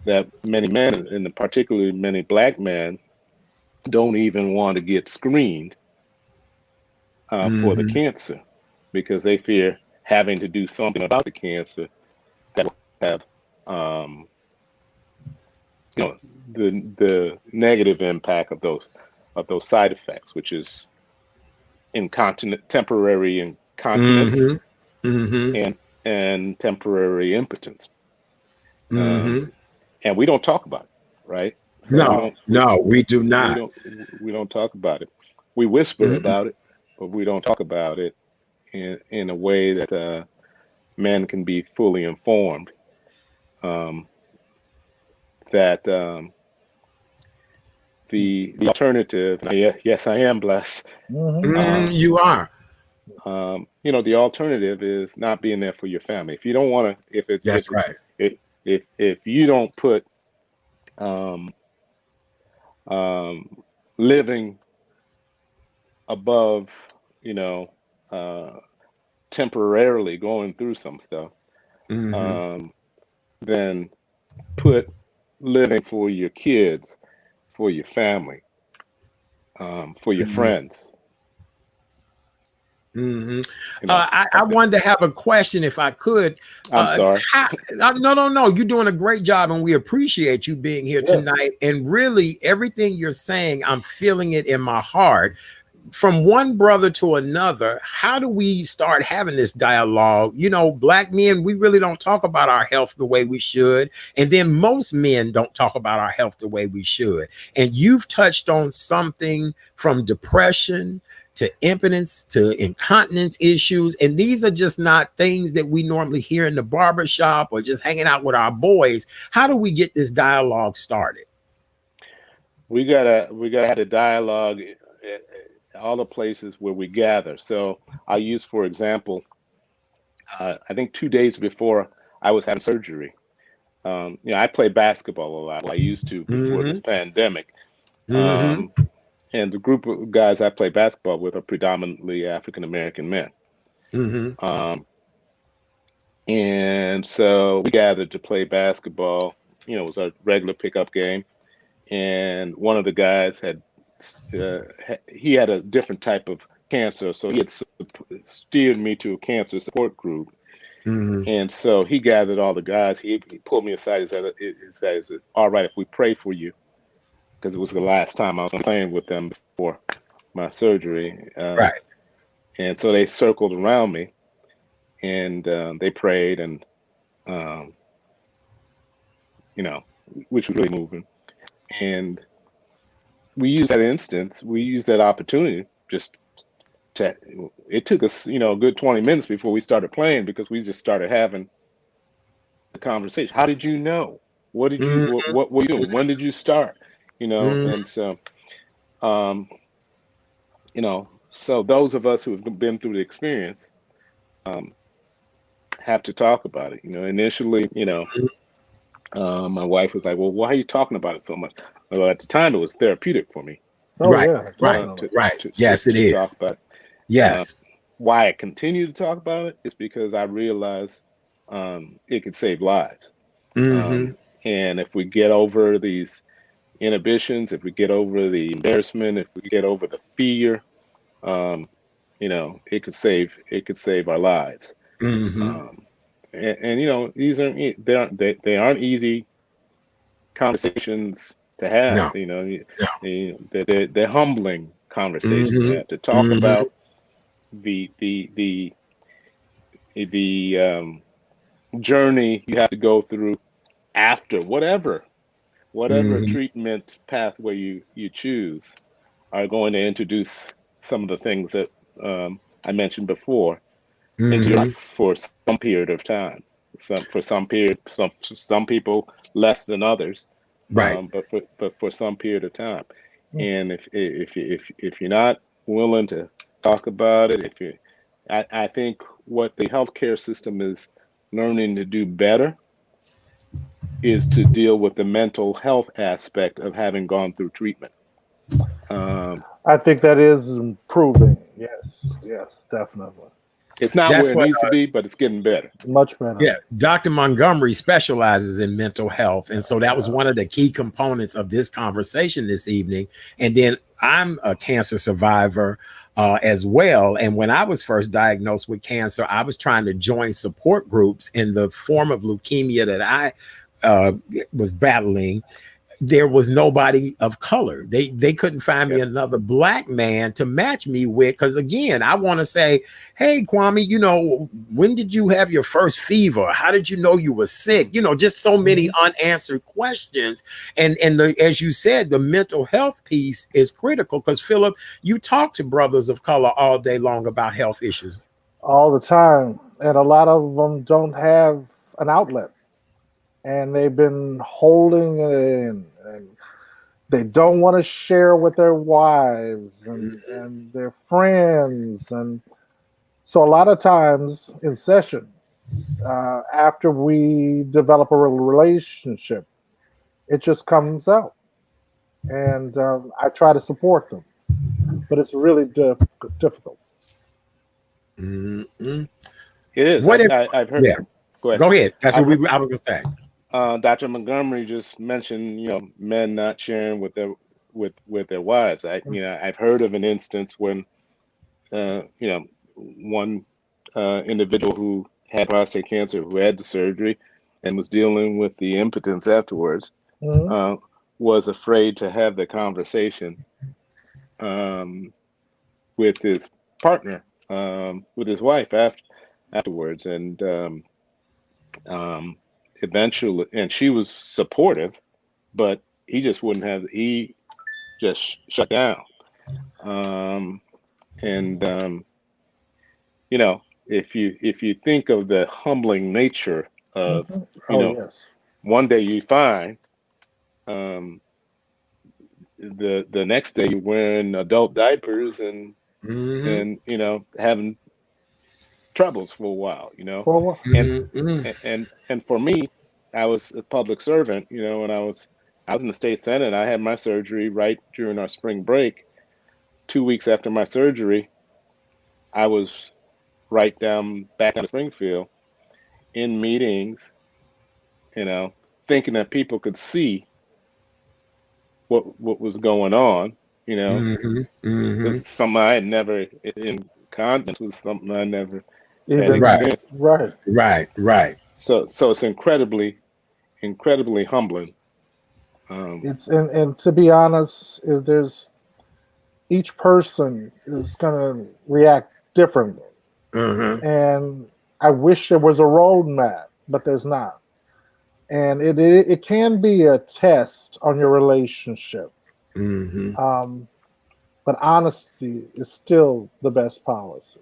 that many men, and particularly many Black men, don't even want to get screened for the cancer, because they fear having to do something about the cancer that will have the negative impact of those side effects, which is temporary incontinence and temporary impotence. And we don't talk about it, right? So we do not. We don't talk about it. We whisper about it, but we don't talk about it in a way that men can be fully informed. That the alternative, yes, I am blessed. You are. The alternative is not being there for your family. If you don't want to, That's right. If you don't put living above, temporarily going through some stuff, then put living for your kids, for your family, for your friends. I wanted to have a question if I could. I'm sorry. No. You're doing a great job, and we appreciate you being here tonight. And really, everything you're saying, I'm feeling it in my heart. From one brother to another, how do we start having this dialogue? Black men, we really don't talk about our health the way we should. And then most men don't talk about our health the way we should. And you've touched on something from depression to impotence to incontinence issues. And these are just not things that we normally hear in the barbershop or just hanging out with our boys. How do we get this dialogue started? We gotta have the dialogue at all the places where we gather. So I'll use, for example, I think 2 days before I was having surgery, I play basketball a lot. Well, I used to before this pandemic. And the group of guys I play basketball with are predominantly African-American men. And so we gathered to play basketball. It was a regular pickup game. And one of the guys he had a different type of cancer. So he had steered me to a cancer support group. And so he gathered all the guys. He pulled me aside. He said, all right, if we pray for you, because it was the last time I was playing with them before my surgery. Right. And so they circled around me, and they prayed, and you know, which was really moving. And we used that opportunity just to. It took us, a good 20 minutes before we started playing, because we just started having the conversation. How did you know? What did you? What were you doing? When did you start? And so, so those of us who have been through the experience have to talk about it. Initially, my wife was like, "Well, why are you talking about it so much?" Well, at the time, it was therapeutic for me. Oh, right, yeah, right. Yes, it is. Talk about it. Yes. Why I continue to talk about it is because I realize it could save lives. And if we get over these inhibitions, if we get over the embarrassment, if we get over the fear, it could save our lives. And these aren't easy conversations to have. No. They're humbling conversations to have, to talk about the journey you have to go through after whatever treatment pathway you choose, are going to introduce some of the things that I mentioned before into your life for some period of time. Some people less than others, right. But for some period of time. And if you're not willing to talk about it, I think what the healthcare system is learning to do better is to deal with the mental health aspect of having gone through treatment. I think that is improving. Yes, definitely. It's not where it needs to be, but it's getting better. Much better. Yeah, Dr. Montgomery specializes in mental health. And so that was one of the key components of this conversation this evening. And then I'm a cancer survivor as well. And when I was first diagnosed with cancer, I was trying to join support groups in the form of leukemia that I was battling. There was nobody of color. They couldn't find me another black man to match me with. Because again, I want to say, hey, Kwame, when did you have your first fever? How did you know you were sick? Just so many unanswered questions. And as you said, the mental health piece is critical, because Philip, you talk to brothers of color all day long about health issues. All the time. And a lot of them don't have an outlet. And they've been holding it in, and they don't want to share with their wives and their friends. And so a lot of times in session, after we develop a relationship, it just comes out. And I try to support them, but it's really difficult. It is. I've heard. Yeah. Go ahead. That's what I was going to say. Dr. Montgomery just mentioned, men not sharing with their wives. I've heard of an instance when, one individual who had prostate cancer, who had the surgery and was dealing with the impotence afterwards, was afraid to have the conversation with his partner, with his wife afterwards, and eventually, and she was supportive, but he just wouldn't have. He just shut down. If you think of the humbling nature of, one day you find, the next day you're wearing adult diapers and having troubles for a while, and for me, I was a public servant, when I was in the state senate. I had my surgery right during our spring break. 2 weeks after my surgery, I was right back in Springfield in meetings, thinking that people could see what was going on, This is something I had never, in conference, was something I never had experienced. Right. So it's incredibly humbling. It's and to be honest, there's each person is going to react differently, and I wish there was a roadmap, but there's not. And it can be a test on your relationship. But honesty is still the best policy.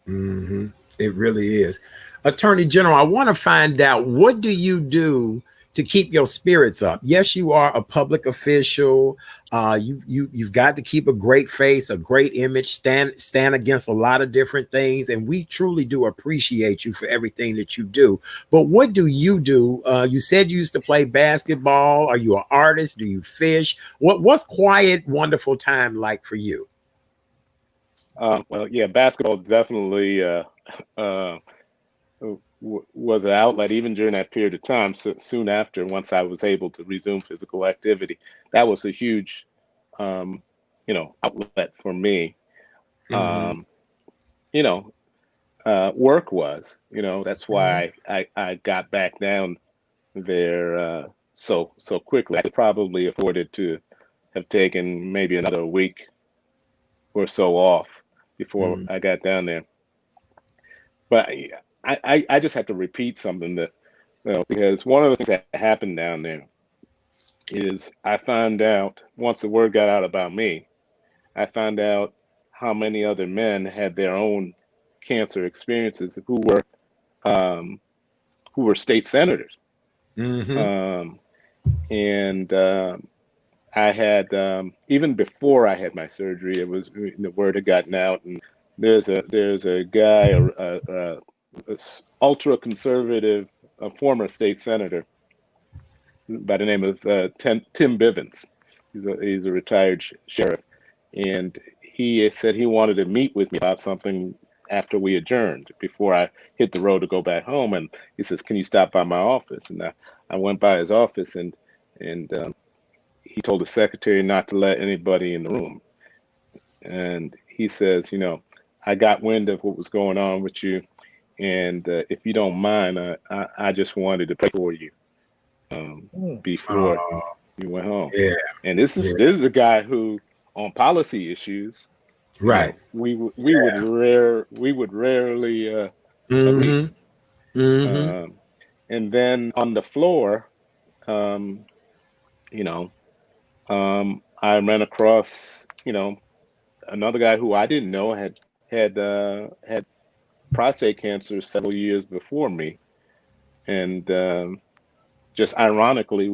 It really is. Attorney General, I want to find out, what do you do to keep your spirits up? Yes, you are a public official. You've got to keep a great face, a great image, stand against a lot of different things, and we truly do appreciate you for everything that you do. But what do? You said you used to play basketball. Are you an artist? Do you fish? What's quiet, wonderful time like for you? Well, yeah, basketball definitely was an outlet even during that period of time. So soon after, once I was able to resume physical activity, that was a huge, outlet for me. Work was, that's why I got back down there so quickly. I could probably afforded to have taken maybe another week or so off before I got down there. But I just have to repeat something that, because one of the things that happened down there is I found out, once the word got out about me, I found out how many other men had their own cancer experiences who were state senators. I had, even before I had my surgery, the word had gotten out, and there's a guy, a ultra conservative, a former state senator by the name of Tim Bivens. He's a retired sheriff, and he said he wanted to meet with me about something after we adjourned, before I hit the road to go back home. And he says, "Can you stop by my office?" And I went by his office, and he told the secretary not to let anybody in the room. And he says, "I got wind of what was going on with you, and if you don't mind, I just wanted to pray for you before you went home." Yeah. And this is a guy who, on policy issues, right, we would rarely agree. And then on the floor, I ran across, another guy who I didn't know had prostate cancer several years before me. And just ironically,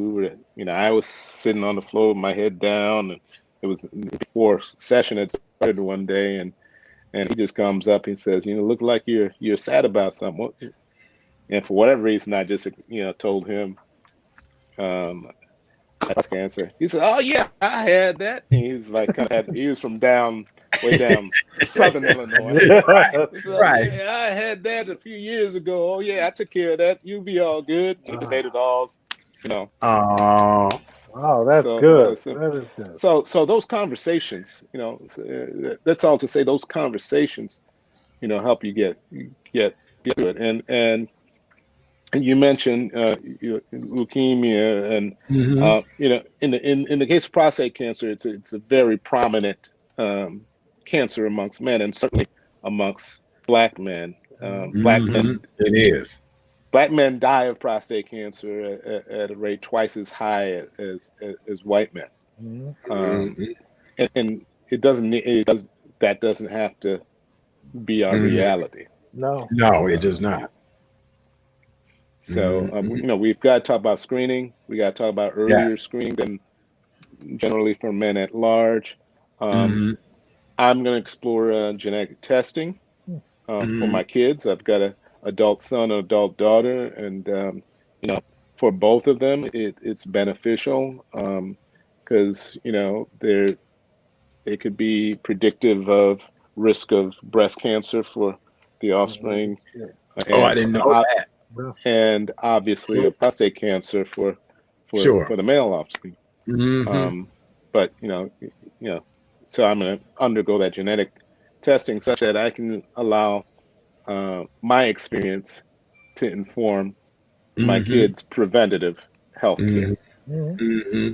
I was sitting on the floor with my head down, and it was before session had started one day, and he just comes up, he says, "Look like you're sad about something." And for whatever reason, I just, told him that's cancer. He said, "Oh yeah, I had that." And he's like, he was from way down southern Illinois. Right. "Yeah, I had that a few years ago. Oh yeah, I took care of that. You'll be all good." He just made it all, Oh, that's good. That is good. So those conversations, that's all to say, those conversations, help you get to it. And you mentioned leukemia, and in the case of prostate cancer, it's a very prominent cancer amongst men, and certainly amongst Black men. Black men, it is. Black men die of prostate cancer at a rate twice as high as white men. And that doesn't have to be our reality. No, it does not. So, we've got to talk about screening. We got to talk about earlier screening than generally for men at large. I'm going to explore genetic testing for my kids. I've got an adult son and adult daughter, and for both of them, it's beneficial because they could be predictive of risk of breast cancer for the offspring. I didn't know that. And obviously, prostate cancer for the male offspring. But so I'm going to undergo that genetic testing such that I can allow my experience to inform my kids' preventative health care. Mm-hmm.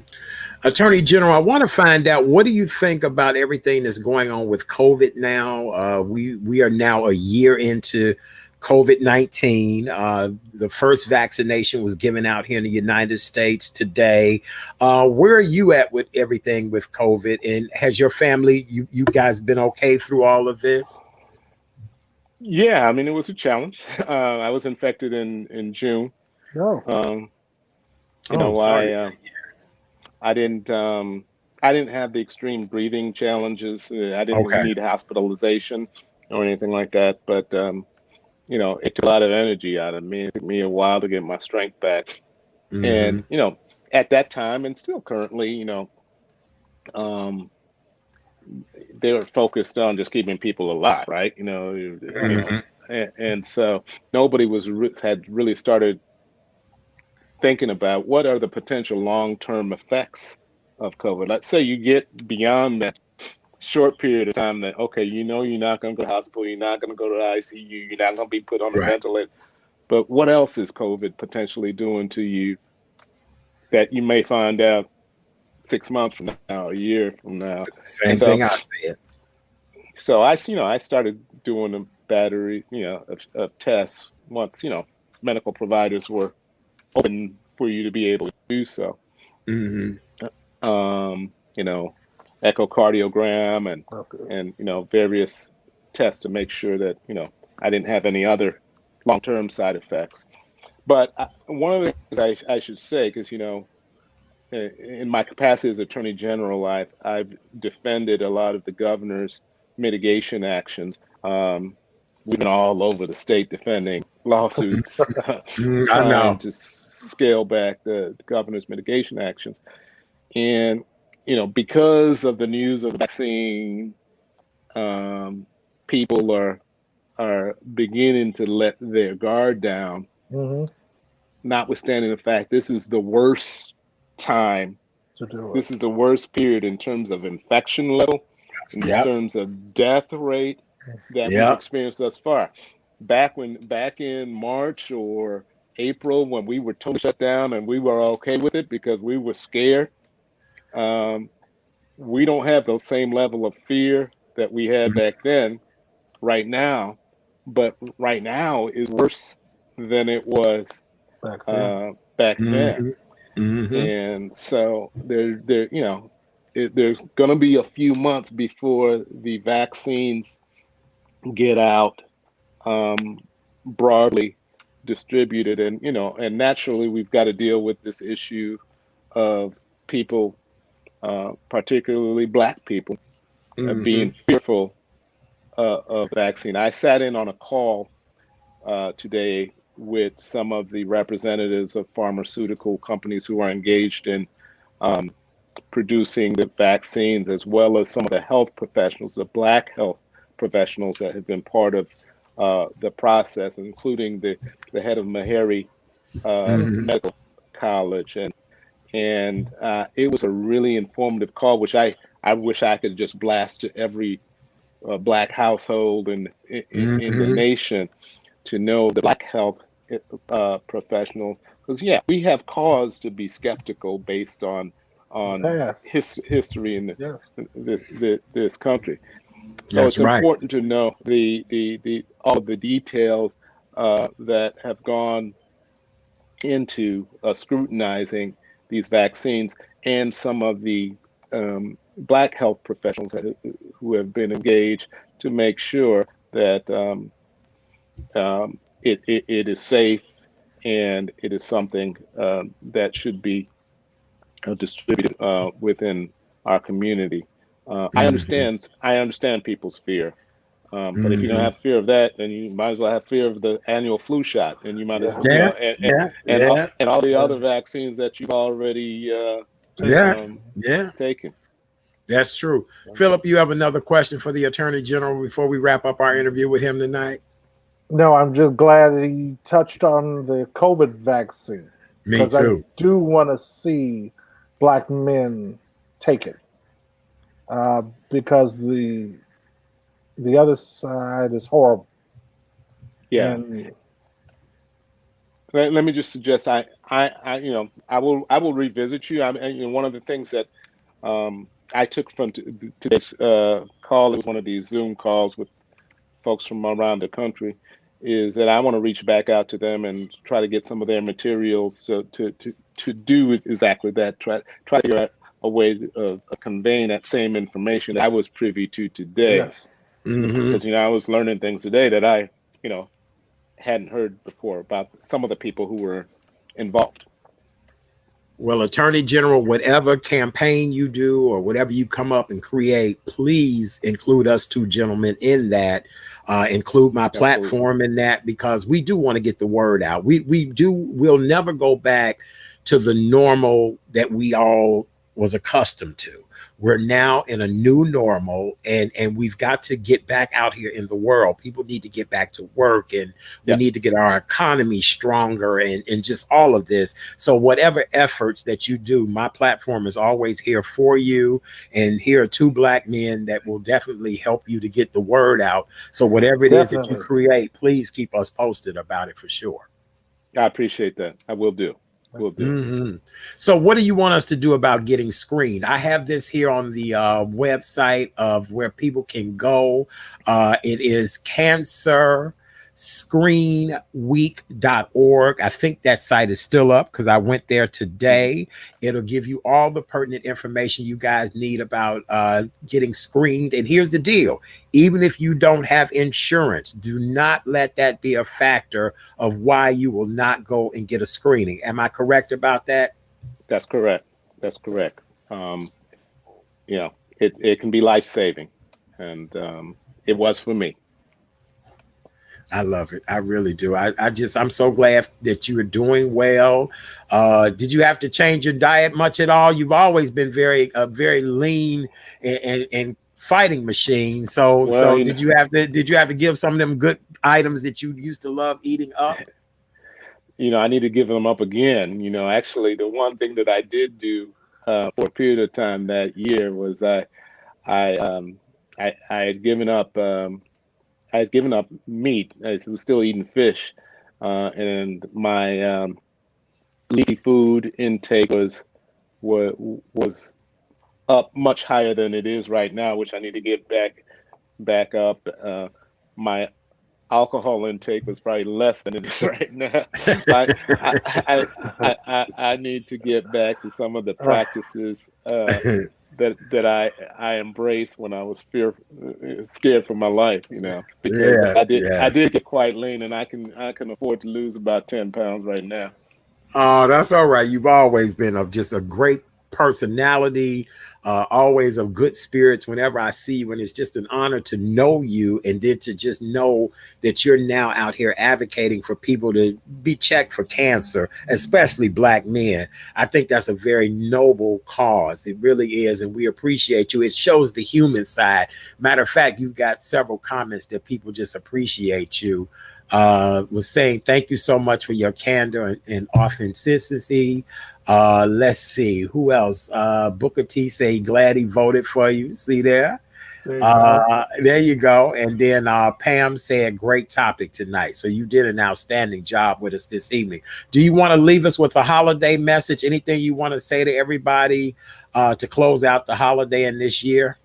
Attorney General, I want to find out, what do you think about everything that's going on with COVID now? We are now a year into COVID-19. The first vaccination was given out here in the United States today. Where are you at with everything with COVID? And has your family, you guys been okay through all of this? Yeah, I mean, it was a challenge. I was infected in June. No. You Oh, know, sorry. I didn't have the extreme breathing challenges. I didn't Okay. need hospitalization or anything like that. But you know, it took a lot of energy out of me. It took me a while to get my strength back. Mm-hmm. And you know, at that time, and still currently, you know, um, they were focused on just keeping people alive, right? Mm-hmm. And so nobody had really started thinking about what are the potential long-term effects of COVID. Let's say you get beyond that short period of time that, okay, you know, you're not going to go to the hospital, you're not going to go to the ICU, you're not going to be put on a Right. ventilator. But what else is COVID potentially doing to you that you may find out 6 months from now, a year from now? And Same thing I said. so I started doing a battery, of tests once, medical providers were open for you to be able to do so. Mm-hmm. You know, echocardiogram Okay. and various tests to make sure that I didn't have any other long-term side effects. But one of the things I should say, because in my capacity as Attorney General, I've defended a lot of the governor's mitigation actions. We've been all over the state defending lawsuits, I trying know. to scale back the governor's mitigation actions. And because of the news of the vaccine, people are beginning to let their guard down. Mm-hmm. Notwithstanding the fact this is the worst time, To do it. this is the worst period in terms of infection level, in Yep. terms of death rate that we've Yep. experienced thus far. Back in March or April, when we were totally shut down and we were okay with it because we were scared, we don't have the same level of fear that we had back then right now, but right now is worse than it was Back then. back then. Mm-hmm. Mm-hmm. And so there's going to be a few months before the vaccines get out, broadly distributed, and naturally we've got to deal with this issue of people, particularly Black people, Mm-hmm. being fearful of vaccine. I sat in on a call today with some of the representatives of pharmaceutical companies who are engaged in producing the vaccines, as well as some of the health professionals, the Black health professionals that have been part of the process, including the head of Meharry Mm-hmm. Medical College, and it was a really informative call, which I wish I could just blast to every Black household in the Mm-hmm. nation, to know the Black health professionals, because yeah, we have cause to be skeptical based on Pass. history in Yes. this country. So That's it's right. important to know the all of the details that have gone into scrutinizing these vaccines, and some of the Black health professionals who have been engaged to make sure that it is safe, and it is something that should be distributed within our community. Mm-hmm. I understand people's fear, but if you don't Mm-hmm. have fear of that, then you might as well have fear of the annual flu shot, and you might as Yeah. well, Yeah. Yeah. Yeah. and all the Yeah. other vaccines that you've already Yes. um, Yeah. taken. That's true. Philip, you have another question for the Attorney General before we wrap up our interview with him tonight? No, I'm just glad that he touched on the COVID vaccine, Me because I too. do want to see Black men take it, because the other side is horrible. Yeah. And let me just suggest you know, I will revisit you. You know, one of the things that I took from today's call, it was one of these Zoom calls with folks from around the country, is that I want to reach back out to them and try to get some of their materials so to do exactly that. Try to figure out a way of conveying that same information that I was privy to today, Yes. because you know I was learning things today that I you know hadn't heard before about some of the people who were involved. Well, Attorney General, whatever campaign you do or whatever you come up and create, please include us two gentlemen in that. Include my platform in that, because we do want to get the word out. We'll never go back to the normal that we all was accustomed to. We're now in a new normal, and we've got to get back out here in the world. People need to get back to work, and we need to get our economy stronger, and just all of this. So whatever efforts that you do, my platform is always here for you. And here are two Black men that will definitely help you to get the word out. So whatever it is that you create, please keep us posted about it for sure. I appreciate that. I will do. Will do. Mm-hmm. So what do you want us to do about getting screened? I have this here on the website of where people can go. It is cancerscreenweek.org. I think that site is still up because I went there today. It'll give you all the pertinent information you guys need about getting screened. And here's the deal. Even if you don't have insurance, do not let that be a factor of why you will not go and get a screening. Am I correct about that? That's correct. That's correct. You know, it can be life-saving, and it was for me. I love it. I really do. I'm so glad that you are doing well. Did you have to change your diet much at all? You've always been very lean and fighting machine. So did you have to give some of them good items that you used to love eating up? You know, I need to give them up again. You know, actually, the one thing that I did do for a period of time that year was I had given up. I had given up meat. I was still eating fish, and my leafy food intake was up much higher than it is right now, which I need to get back up. My alcohol intake was probably less than it is right now. I need to get back to some of the practices that I embraced when I was scared for my life, you know, because I did get quite lean, and I can afford to lose about 10 pounds right now. Oh, that's all right. You've always been of just a great personality, always of good spirits whenever I see you, and it's just an honor to know you, and then to just know that you're now out here advocating for people to be checked for cancer, especially Black men. I think that's a very noble cause. It really is, and we appreciate you. It shows the human side. Matter of fact, you've got several comments that people just appreciate you. Was saying thank you so much for your candor and authenticity. Let's see who else. Booker T say glad he voted for you. See there? There you go. And then Pam said great topic tonight. So you did an outstanding job with us this evening. Do you want to leave us with a holiday message? Anything you want to say to everybody to close out the holiday in this year?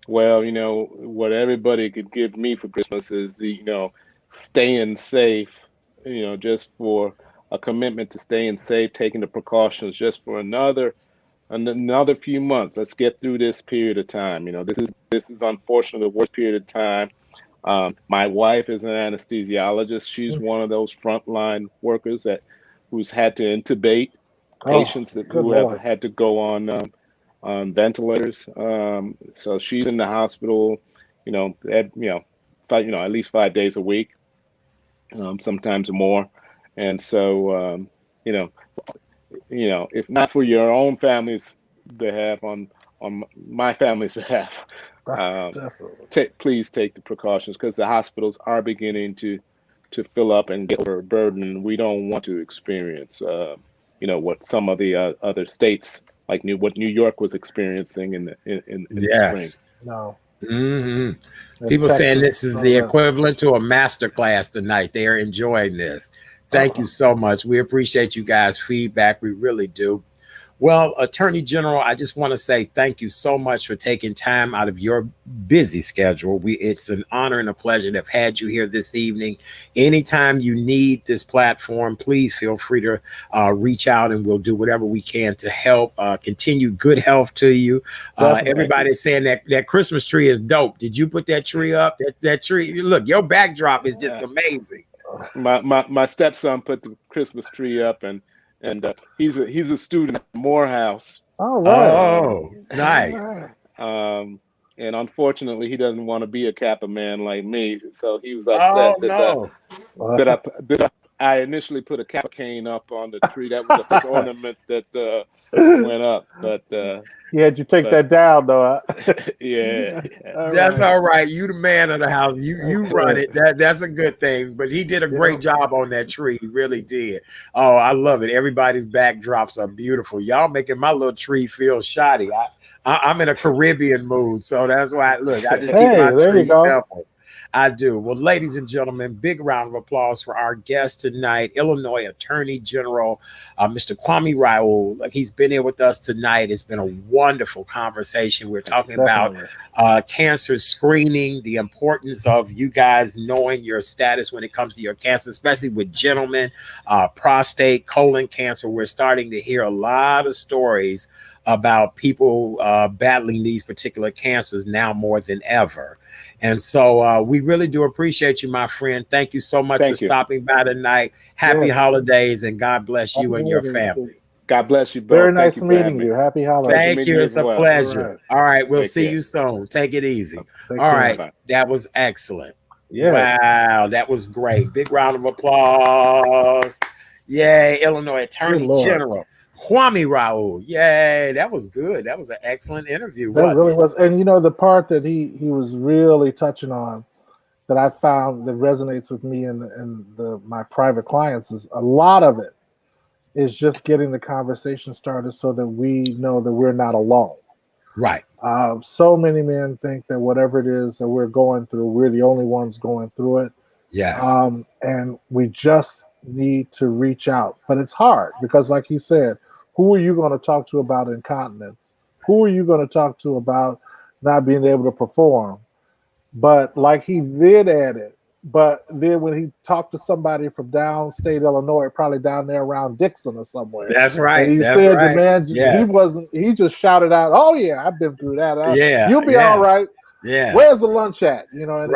Well, you know, what everybody could give me for Christmas is, you know, staying safe, you know, just for a commitment to staying safe, taking the precautions just for another few months. Let's get through this period of time. You know, this is unfortunately the worst period of time. My wife is an anesthesiologist. She's one of those frontline workers who's had to intubate patients who have had to go on ventilators. So she's in the hospital, at least 5 days a week, sometimes more. And so, if not for your own family's behalf, on my family's behalf, please take the precautions, because the hospitals are beginning to fill up and get overburdened. We don't want to experience, what some of the other states, like what New York was experiencing in the spring. No. Mm-hmm. People saying this is the equivalent to a master class tonight. They are enjoying this. Thank you so much. We appreciate you guys' feedback. We really do. Well, Attorney General, I just want to say thank you so much for taking time out of your busy schedule. It's an honor and a pleasure to have had you here this evening. Anytime you need this platform, please feel free to reach out, and we'll do whatever we can to help. Continue good health to you. Everybody's saying that Christmas tree is dope. Did you put that tree up? That tree, look, your backdrop is just amazing. My stepson put the Christmas tree up, and he's a student at Morehouse. All right. Oh, nice. And unfortunately, he doesn't want to be a Kappa man like me, so he was upset that I initially put a Kappa cane up on the tree. That was the first ornament that went up, but you had to take that down, though. Yeah. That's all right. You the man of the house. You run it. That's a good thing. But he did a great job on that tree. He really did. Oh, I love it. Everybody's backdrops are beautiful. Y'all making my little tree feel shoddy. I'm in a Caribbean mood, so that's why. Look, I just keep my tree simple. I do. Well, ladies and gentlemen, big round of applause for our guest tonight, Illinois Attorney General, Mr. Kwame Raoul. He's been here with us tonight. It's been a wonderful conversation. We're talking about cancer screening, the importance of you guys knowing your status when it comes to your cancer, especially with gentlemen, prostate, colon cancer. We're starting to hear a lot of stories about people battling these particular cancers now more than ever. And so we really do appreciate you, my friend. Thank you so much for stopping by tonight. Happy holidays, and God bless you and your family. God bless you both. Very nice meeting you. Happy holidays. Thank you. It's a pleasure. All right. We'll see you soon. Take it easy. All right. That was excellent. Wow. That was great. Big round of applause. Yay. Illinois Attorney General Kwame Raoul. Yay, that was good. That was an excellent interview. That really was. And you know, the part that he was really touching on that I found that resonates with me and my private clients is a lot of it is just getting the conversation started so that we know that we're not alone. Right. So many men think that whatever it is that we're going through, we're the only ones going through it. Yes. And we just need to reach out. But it's hard because, like you said, who are you going to talk to about incontinence? Who are you going to talk to about not being able to perform? But like he did add it, but then when he talked to somebody from downstate Illinois, probably down there around Dixon or somewhere. That's right. And he said the man, he just shouted out, "Oh yeah, I've been through that. You'll be all right. Yeah. Where's the lunch at?" You know, and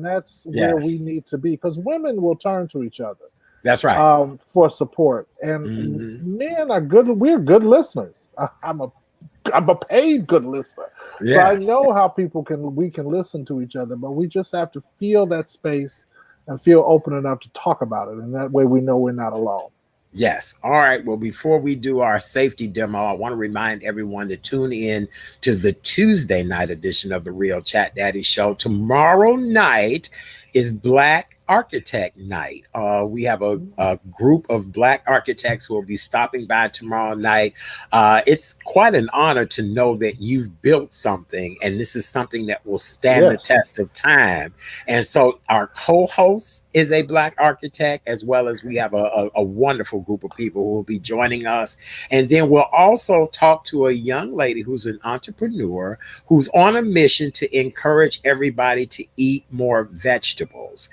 that's where we need to be, because women will turn to each other. That's right. For support. And men are good. We're good listeners. I'm a paid good listener. Yes. So I know how we can listen to each other, but we just have to feel that space and feel open enough to talk about it. And that way we know we're not alone. Yes. All right. Well, before we do our safety demo, I want to remind everyone to tune in to the Tuesday night edition of the Real Chat Daddy Show. Tomorrow night is Black Architect Night. We have a group of Black architects who will be stopping by tomorrow night. It's quite an honor to know that you've built something, and this is something that will stand the test of time. And so our co-host is a Black architect, as well as we have a wonderful group of people who will be joining us. And then we'll also talk to a young lady who's an entrepreneur who's on a mission to encourage everybody to eat more vegetables.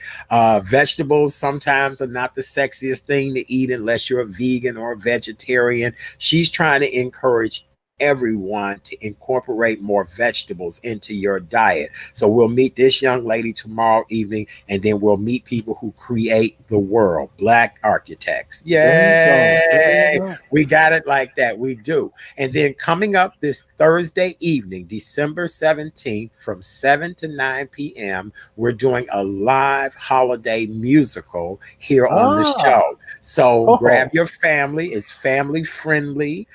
Vegetables sometimes are not the sexiest thing to eat unless you're a vegan or a vegetarian. She's trying to encourage everyone to incorporate more vegetables into your diet. So we'll meet this young lady tomorrow evening, and then we'll meet people who create the world, Black architects. Yay! We got it like that. We do. And then coming up this Thursday evening, December 17th, from 7 to 9 p.m., we're doing a live holiday musical here on the show. So grab Oh, your family. It's family friendly.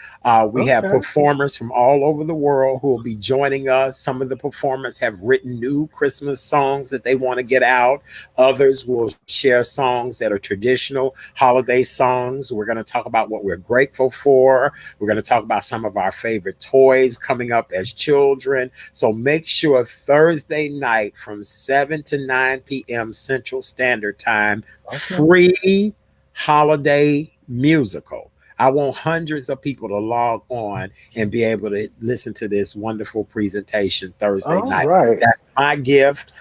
We have okay. performers from all over the world who will be joining us. Some of the performers have written new Christmas songs that they want to get out. Others will share songs that are traditional holiday songs. We're going to talk about what we're grateful for. We're going to talk about some of our favorite toys coming up as children. So make sure Thursday night from 7 to 9 p.m. Central Standard Time, Okay. free holiday musical. I want hundreds of people to log on and be able to listen to this wonderful presentation Thursday All night. right. That's my gift.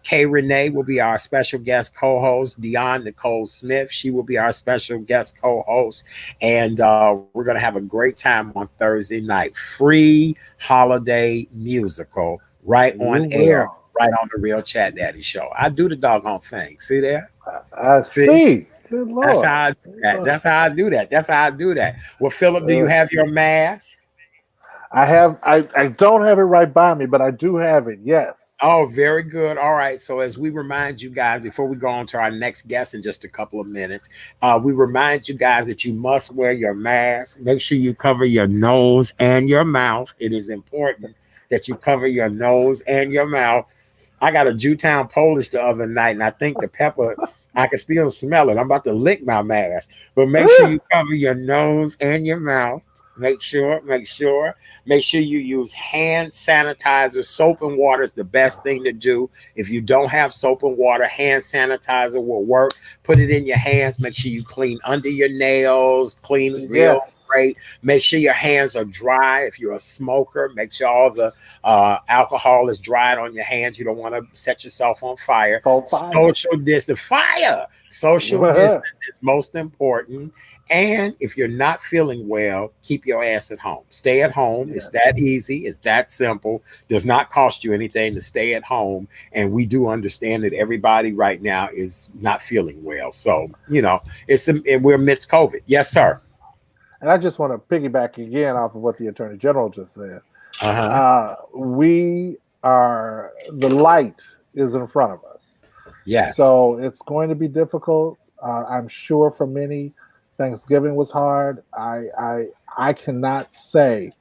Kay Renee will be our special guest co-host. Nicole Smith, she will be our special guest co-host. And we're going to have a great time on Thursday night. Free holiday musical right You on air, will. right on the Real Chat Daddy Show. I do the doggone thing. See there? I See? see. Good That's Lord. how I do that. That's how I do that. That's how I do that. Well, Philip, do you Uh, have your mask? I don't have it right by me, but I do have it. Yes. Oh, very good. All right. So, as we remind you guys, before we go on to our next guest in just a couple of minutes, we remind you guys that you must wear your mask. Make sure you cover your nose and your mouth. It is important that you cover your nose and your mouth. I got a Jewtown Polish the other night, and I think the pepper, I can still smell it. I'm about to lick my mask, but make sure you cover your nose and your mouth. Make sure you use hand sanitizer. Soap and water is the best thing to do. If you don't have soap and water, hand sanitizer will work. Put it in your hands. Make sure you clean under your nails, clean real Yes. great. Make sure your hands are dry. If you're a smoker, make sure all the alcohol is dried on your hands. You don't want to set yourself on fire. So fire. Social distance, fire. Social distance is most important. And if you're not feeling well, keep your ass at home. Stay at home. Yeah. It's that easy. It's that simple. Does not cost you anything to stay at home. And we do understand that everybody right now is not feeling well. So, and we're amidst COVID. Yes, sir. And I just want to piggyback again off of what the Attorney General just said. Uh-huh. The light is in front of us. Yes. So it's going to be difficult. I'm sure for many, Thanksgiving was hard. I cannot say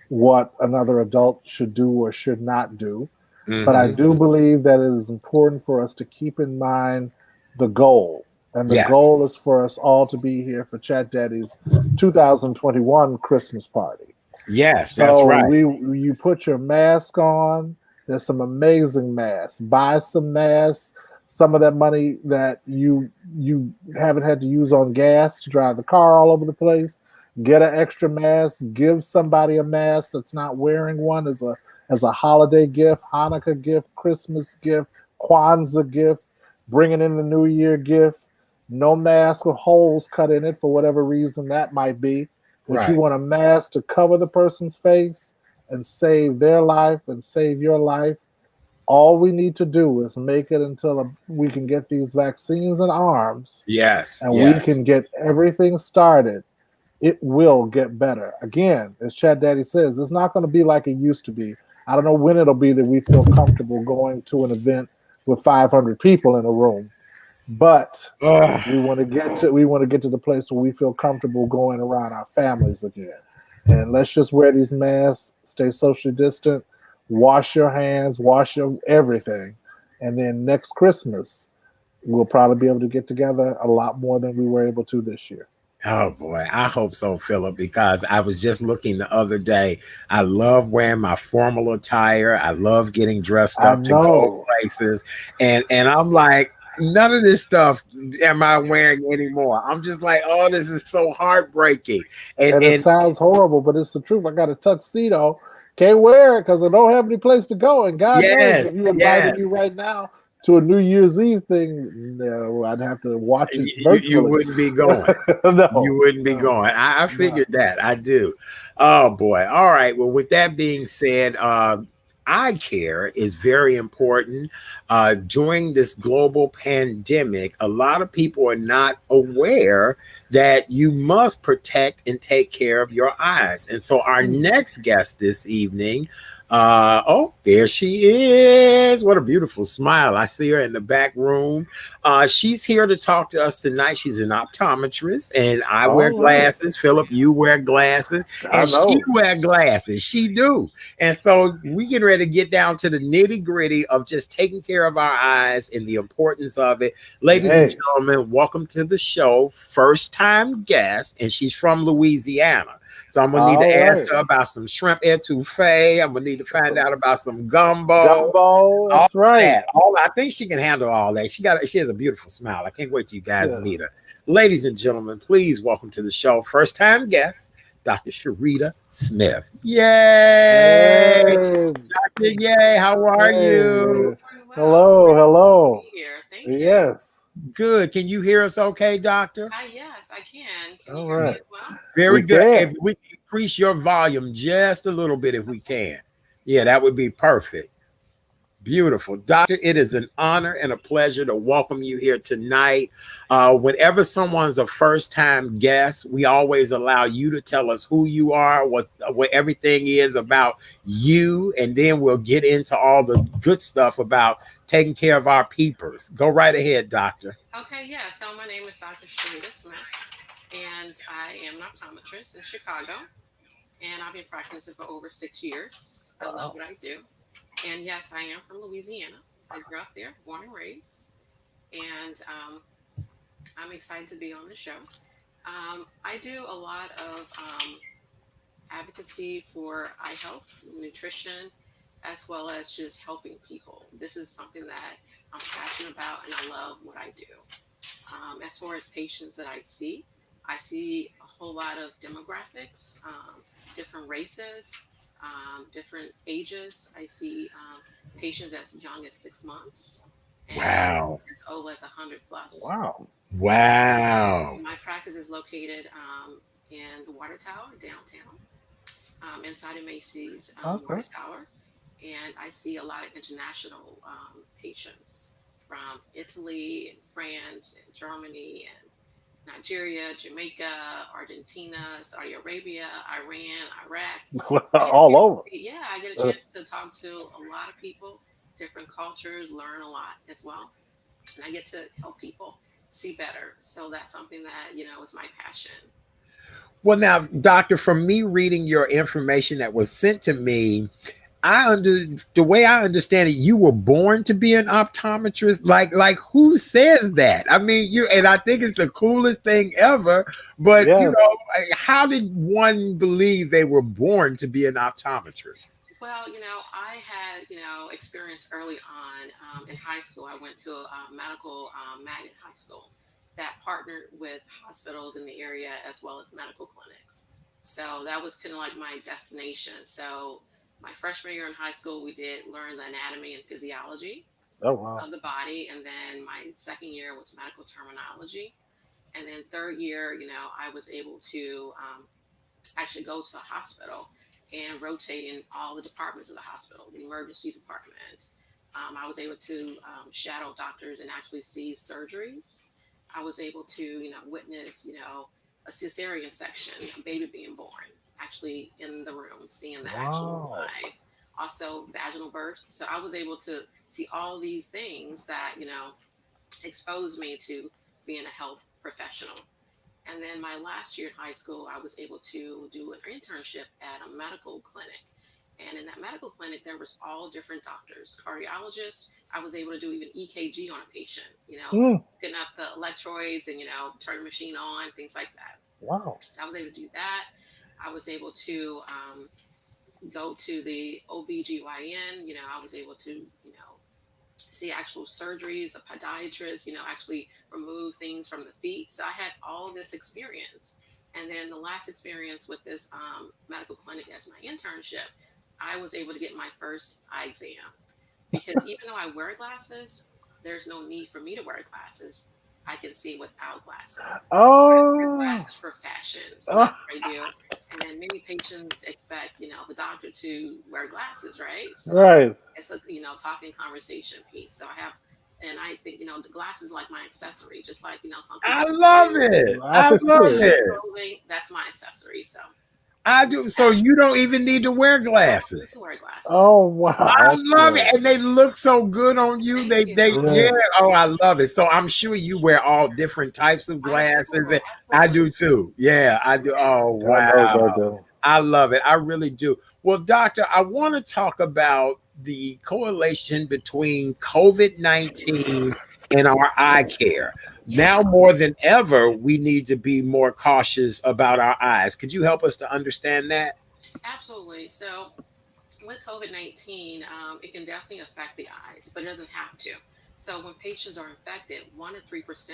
what another adult should do or should not do, but I do believe that it is important for us to keep in mind the goal. And the goal is for us all to be here for Chat Daddy's 2021 Christmas party. Yes, so that's right. You put your mask on. There's some amazing masks. Buy some masks. Some of that money that you haven't had to use on gas to drive the car all over the place, get an extra mask. Give somebody a mask that's not wearing one as a holiday gift, Hanukkah gift, Christmas gift, Kwanzaa gift, bringing in the New Year gift. No mask with holes cut in it for whatever reason that might be. But you want a mask to cover the person's face and save their life and save your life. All we need to do is make it until we can get these vaccines in arms. Yes. And we can get everything started. It will get better. Again, as Chat Daddy says, it's not going to be like it used to be. I don't know when it'll be that we feel comfortable going to an event with 500 people in a room. But we want to get to the place where we feel comfortable going around our families again. And let's just wear these masks, stay socially distant, wash your hands, wash your everything. And then next Christmas, we'll probably be able to get together a lot more than we were able to this year. Oh boy, I hope so, Philip, because I was just looking the other day. I love wearing my formal attire. I love getting dressed up to go places. And I'm like, none of this stuff am I wearing anymore. I'm just like, oh, this is so heartbreaking. And it sounds horrible, but it's the truth. I got a tuxedo. Can't wear it because I don't have any place to go. And God knows if you invited me right now to a New Year's Eve thing, I'd have to watch it virtually. You wouldn't be going. You wouldn't be going. I figured that. I do. Oh, boy. All right. Well, with that being said, eye care is very important. During this global pandemic, a lot of people are not aware that you must protect and take care of your eyes. And so our next guest this evening, Oh, there she is. What a beautiful smile. I see her in the back room. She's here to talk to us tonight. She's an optometrist, and I wear All right. glasses. Philip, you wear glasses, I and she know. wear glasses. She do. And so we getting ready to get down to the nitty gritty of just taking care of our eyes and the importance of it. Ladies and Hey. gentlemen, welcome to the show. First time guest, and she's from Louisiana. So I'm gonna need to All ask right. her about some shrimp etouffee. I'm gonna need to find Some out about some gumbo. gumbo. All That's right. that. All I think she can handle all that. She has a beautiful smile. I can't wait till you guys Yeah. meet her. Ladies and gentlemen, please welcome to the show. First time guest, Dr. Charita Smith. Yay! Hey. Dr. Yay, how are you? Hey. Hello. Hello. Here. Thank you. Yes. Good. Can you hear us okay, doctor? Yes, I can. Can you All hear me right. as well? Very We good. can. If we can increase your volume just a little bit, if we can. Yeah, that would be perfect. Beautiful. Doctor, it is an honor and a pleasure to welcome you here tonight. Whenever someone's a first-time guest, we always allow you to tell us who you are, what everything is about you, and then we'll get into all the good stuff about taking care of our peepers. Go right ahead, doctor. Okay, yeah. So my name is Dr. Charita Smith, and I am an optometrist in Chicago, and I've been practicing for over 6 years. I love what I do. And yes, I am from Louisiana. I grew up there, born and raised, and I'm excited to be on the show. I do a lot of advocacy for eye health, nutrition, as well as just helping people. This is something that I'm passionate about, and I love what I do. As far as patients that I see a whole lot of demographics, different races, different ages. I see patients as young as 6 months and Wow. as old as 100 plus. Wow. Wow. My practice is located in the Water Tower downtown, inside of Macy's Okay. Water Tower, and I see a lot of international patients from Italy and France and Germany and Nigeria, Jamaica, Argentina, Saudi Arabia, Iran, Iraq. So All over. I get a chance to talk to a lot of people, different cultures, learn a lot as well, and I get to help people see better. So that's something that is my passion. Well, now, doctor, from me reading your information that was sent to me, the way I understand it, you were born to be an optometrist. Like who says that? I mean, and I think it's the coolest thing ever. But Yes. how did one believe they were born to be an optometrist? Well, I had, experience early on in high school. I went to a medical magnet high school that partnered with hospitals in the area as well as medical clinics. So that was kind of like my destination. So my freshman year in high school, we did learn the anatomy and physiology Oh wow. of the body. And then my second year was medical terminology. And then third year, I was able to actually go to a hospital and rotate in all the departments of the hospital, the emergency department. I was able to shadow doctors and actually see surgeries. I was able to, witness, a cesarean section, a baby being born, actually in the room, seeing the actual Wow. live. Also, vaginal birth. So I was able to see all these things that, exposed me to being a health professional. And then my last year in high school, I was able to do an internship at a medical clinic. And in that medical clinic, there was all different doctors, cardiologists. I was able to do even EKG on a patient, Mm. putting up the electrodes and, turn the machine on, things like that. Wow. So I was able to do that. I was able to go to the OBGYN, I was able to, see actual surgeries, a podiatrist, actually remove things from the feet. So I had all this experience. And then the last experience with this medical clinic as my internship, I was able to get my first eye exam. Because even though I wear glasses, there's no need for me to wear glasses. I can see without glasses. I wear Oh. glasses for fashion. So that's what I do. And then many patients expect, the doctor to wear glasses, right? So Right. it's a, talking conversation piece. So I have, and I think, the glasses like my accessory, just like, some people. I love it. I love it. Clothing, that's my accessory. So I do. So you don't even need to wear glasses. To wear glasses. Oh I wow, that's love it, good. and they look so good on you. Thank They you. yeah. Yeah. Oh, I love it. So I'm sure you wear all different types of I glasses. do. And I Absolutely. do too. Yeah, I do. Yes. Oh God knows wow, I do. I love it. I really do. Well, doctor, I want to talk about the correlation between COVID-19 and our eye care. Yeah. Now more than ever, we need to be more cautious about our eyes. Could you help us to understand that? Absolutely. So with COVID-19, it can definitely affect the eyes, but it doesn't have to. So when patients are infected, 1 to 3%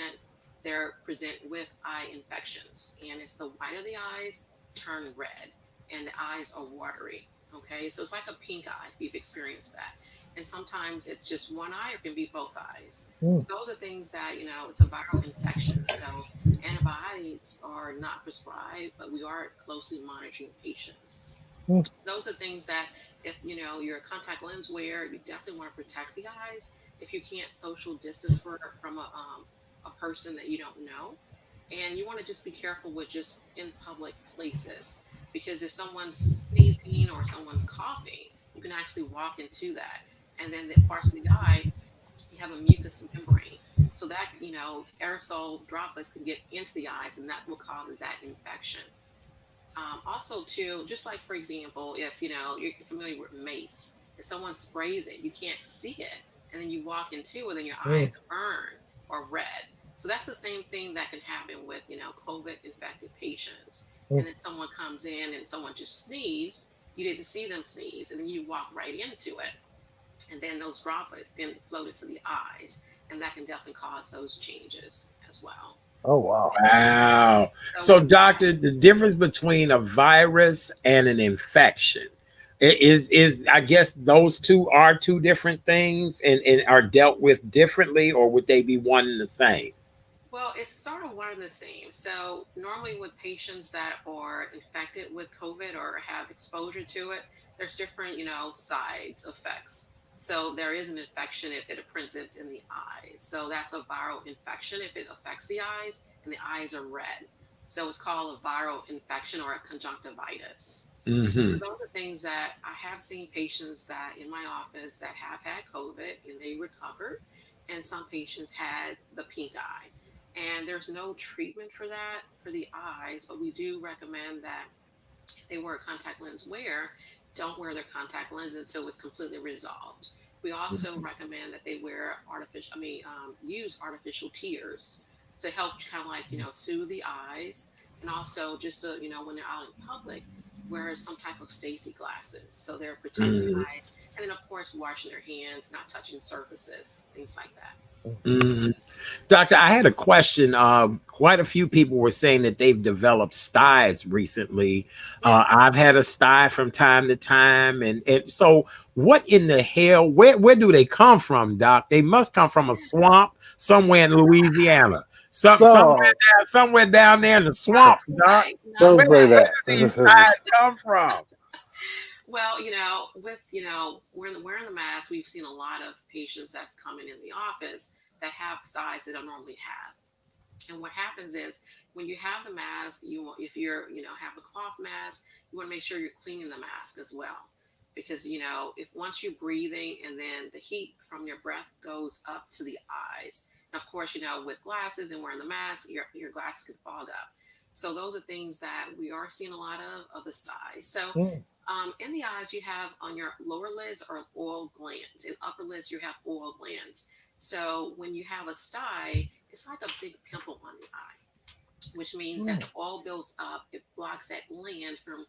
they're present with eye infections, and it's the white of the eyes turn red, and the eyes are watery. Okay, so it's like a pink eye if you've experienced that, and sometimes it's just one eye, or it can be both eyes. Mm, So those are things that it's a viral infection. So antibiotics are not prescribed, but we are closely monitoring patients. mm, Those are things that if you're a contact lens wearer, you definitely want to protect the eyes. If you can't social distance from a person that you don't know, and you want to just be careful with just in public places, because if someone's sneezing or someone's coughing, you can actually walk into that, and then the parts of the eye, you have a mucous membrane, so that aerosol droplets can get into the eyes, and that's what causes that infection. Also, too, just like for example, if you're familiar with mace, if someone sprays it, you can't see it, and then you walk into it, and your eyes mm, burn or red. So that's the same thing that can happen with COVID infected patients. mm. And then someone comes in and someone just sneezed, you didn't see them sneeze, and then you walk right into it, and then those droplets then float into the eyes, and that can definitely cause those changes as well. Oh wow. Wow. So So, with doctor, the difference between a virus and an infection is I guess those two are two different things and are dealt with differently, or would they be one and the same? Well, it's sort of one and the same. So, normally with patients that are infected with COVID or have exposure to it, there's different, sides effects. So, there is an infection if it presents in the eyes. So, that's a viral infection if it affects the eyes and the eyes are red. So, it's called a viral infection or a conjunctivitis. So, Hmm. those are things that I have seen patients that in my office that have had COVID and they recovered, and some patients had the pink eye, and there's no treatment for that for the eyes, but we do recommend that if they wear a contact lens wear, don't wear their contact lens until it's completely resolved. We also recommend that they wear use artificial tears to help kind of like soothe the eyes, and also just to when they're out in public, wear some type of safety glasses so they're protecting the eyes, and then of course washing their hands, not touching surfaces, things like that. Hmm. Doctor, I had a question. Quite a few people were saying that they've developed styes recently. Yeah. I've had a sty from time to time, and so what in the hell? Where do they come from, Doc? They must come from a swamp somewhere in Louisiana. So Somewhere down there in the Not swamps, Doc. quite, not don't Where, say quite. where that. do these styes come from? Well, with wearing the mask, we've seen a lot of patients that's coming in the office that have size they don't normally have. And what happens is when you have the mask, if you're have a cloth mask, you want to make sure you're cleaning the mask as well, because if once you're breathing and then the heat from your breath goes up to the eyes, and of course with glasses and wearing the mask, your glasses can fog up. So those are things that we are seeing a lot of the size. So Mm, in the eyes, you have on your lower lids are oil glands, and upper lids you have oil glands. So when you have a sty, it's like a big pimple on the eye, which means that mm, the oil builds up, it blocks that gland from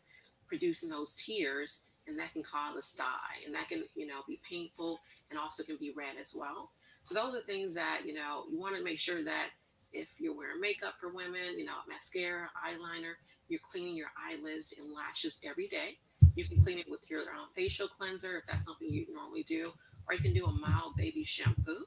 producing those tears, and that can cause a sty, and that can be painful and also can be red as well. So those are things that you want to make sure that if you're wearing makeup for women, mascara, eyeliner, you're cleaning your eyelids and lashes every day. You can clean it with your facial cleanser if that's something you normally do, or you can do a mild baby shampoo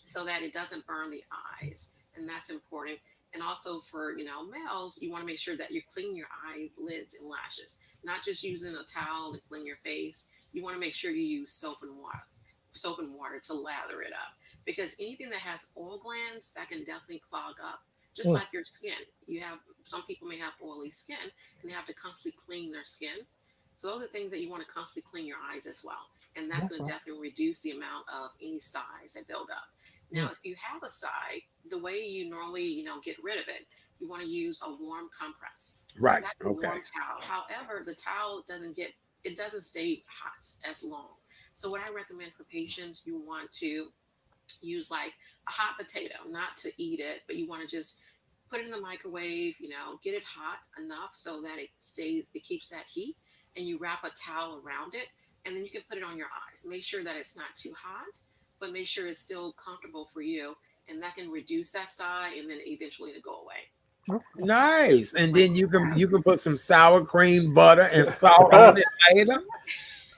so that it doesn't burn the eyes, and that's important. And also for males, you want to make sure that you're cleaning your eyelids and lashes, not just using a towel to clean your face. You want to make sure you use soap and water to lather it up, because anything that has oil glands, that can definitely clog up just like your skin. You have some people may have oily skin and they have to constantly clean their skin. So those are things that you want to constantly clean your eyes as well. And that's going to definitely reduce the amount of any styes that build up. Now, if you have a sty, the way you normally, get rid of it, you want to use a warm compress. Right. That's a warm towel. However, the towel doesn't stay hot as long. So what I recommend for patients, you want to use like a hot potato, not to eat it, but you want to just put it in the microwave, get it hot enough so that it keeps that heat, and you wrap a towel around it, and then you can put it on your eyes. Make sure that it's not too hot, but make sure it's still comfortable for you, and that can reduce that sty, and then eventually it'll go away. Nice. And then you can put some sour cream, butter, and salt on it later.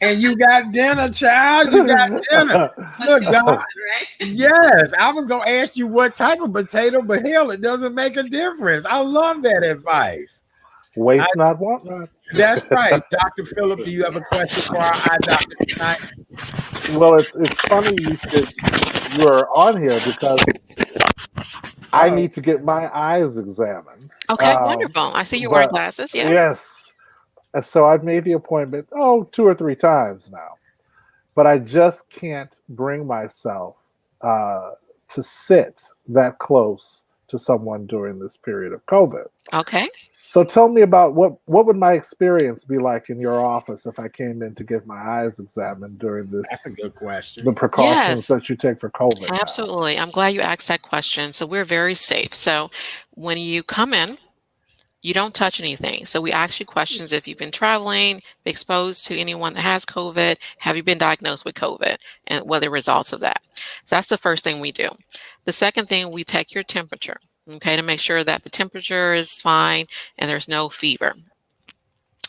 And you got dinner, child. You got dinner. Look, God. Right? Yes, I was gonna ask you what type of potato, but hell, it doesn't make a difference. I love that advice. Waste not, want not. That's right. Dr. Phillip, do you have a question for our eye doctor tonight? Well, it's funny you're on here because I need to get my eyes examined. Okay, wonderful. I see you're wearing glasses. Yes. Yes. So I've made the appointment 2 or 3 times now, but I just can't bring myself to sit that close to someone during this period of COVID. Okay. So tell me about what would my experience be like in your office if I came in to get my eyes examined during this? That's a good question. The precautions that you take for COVID. Absolutely. Now. I'm glad you asked that question. So we're very safe. So when you come in, you don't touch anything. So we ask you questions if you've been traveling, exposed to anyone that has COVID, have you been diagnosed with COVID, and what are the results of that. So that's the first thing we do. The second thing, we take your temperature, okay, to make sure that the temperature is fine and there's no fever.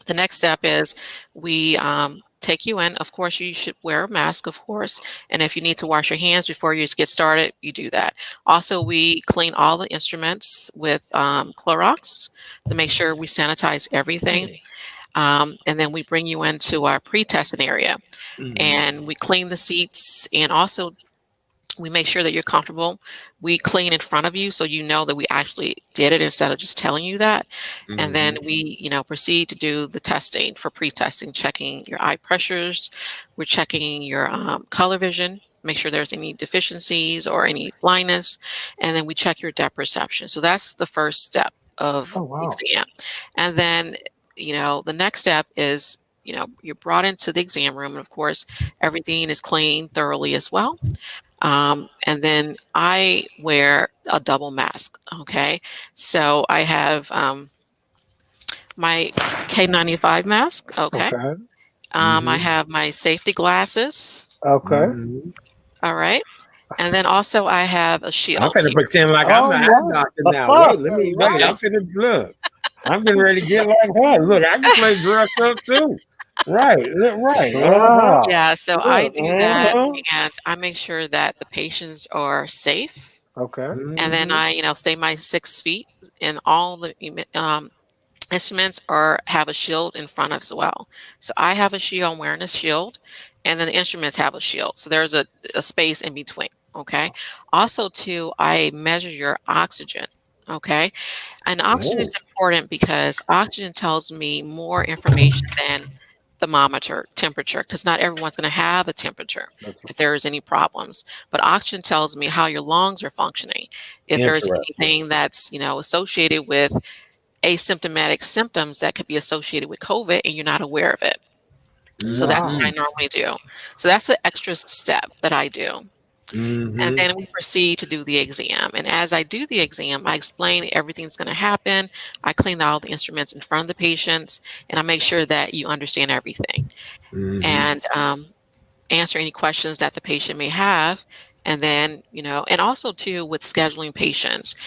The next step is we take you in. Of course, you should wear a mask, of course. And if you need to wash your hands before you get started, you do that. Also, we clean all the instruments with Clorox to make sure we sanitize everything. And then we bring you into our pre-testing area. And we clean the seats, and also we make sure that you're comfortable. We clean in front of you so you know that we actually did it instead of just telling you that. And then we, proceed to do the testing for pre-testing, checking your eye pressures. We're checking your color vision, make sure there's any deficiencies or any blindness. And then we check your depth perception. So that's the first step of the exam. And then, the next step is, you're brought into the exam room. And of course, everything is cleaned thoroughly as well. And then I wear a double mask. Okay. So I have my K95 mask. Okay. I have my safety glasses. Okay. All right. And then also I have a shield. I'm gonna pretend like I'm the eye doctor now. Wait. I'm finna look. I'm getting ready to get like her. Look, I can play dress up too. Right. Wow. Yeah, so I do that, and I make sure that the patients are safe. Okay. And then I, stay my 6 feet, and all the instruments have a shield in front as well. So I have a shield, I'm wearing a shield, and then the instruments have a shield. So there's a space in between. Okay. Also, too, I measure your oxygen. Okay. And oxygen is important because oxygen tells me more information than thermometer temperature, because not everyone's going to have a temperature if there's any problems. But oxygen tells me how your lungs are functioning. If there's anything that's, associated with asymptomatic symptoms that could be associated with COVID and you're not aware of it. So that's what I normally do. So that's an extra step that I do. And then we proceed to do the exam. And as I do the exam, I explain everything's going to happen. I clean all the instruments in front of the patients, and I make sure that you understand everything. And answer any questions that the patient may have. And then, and also too, with scheduling patients,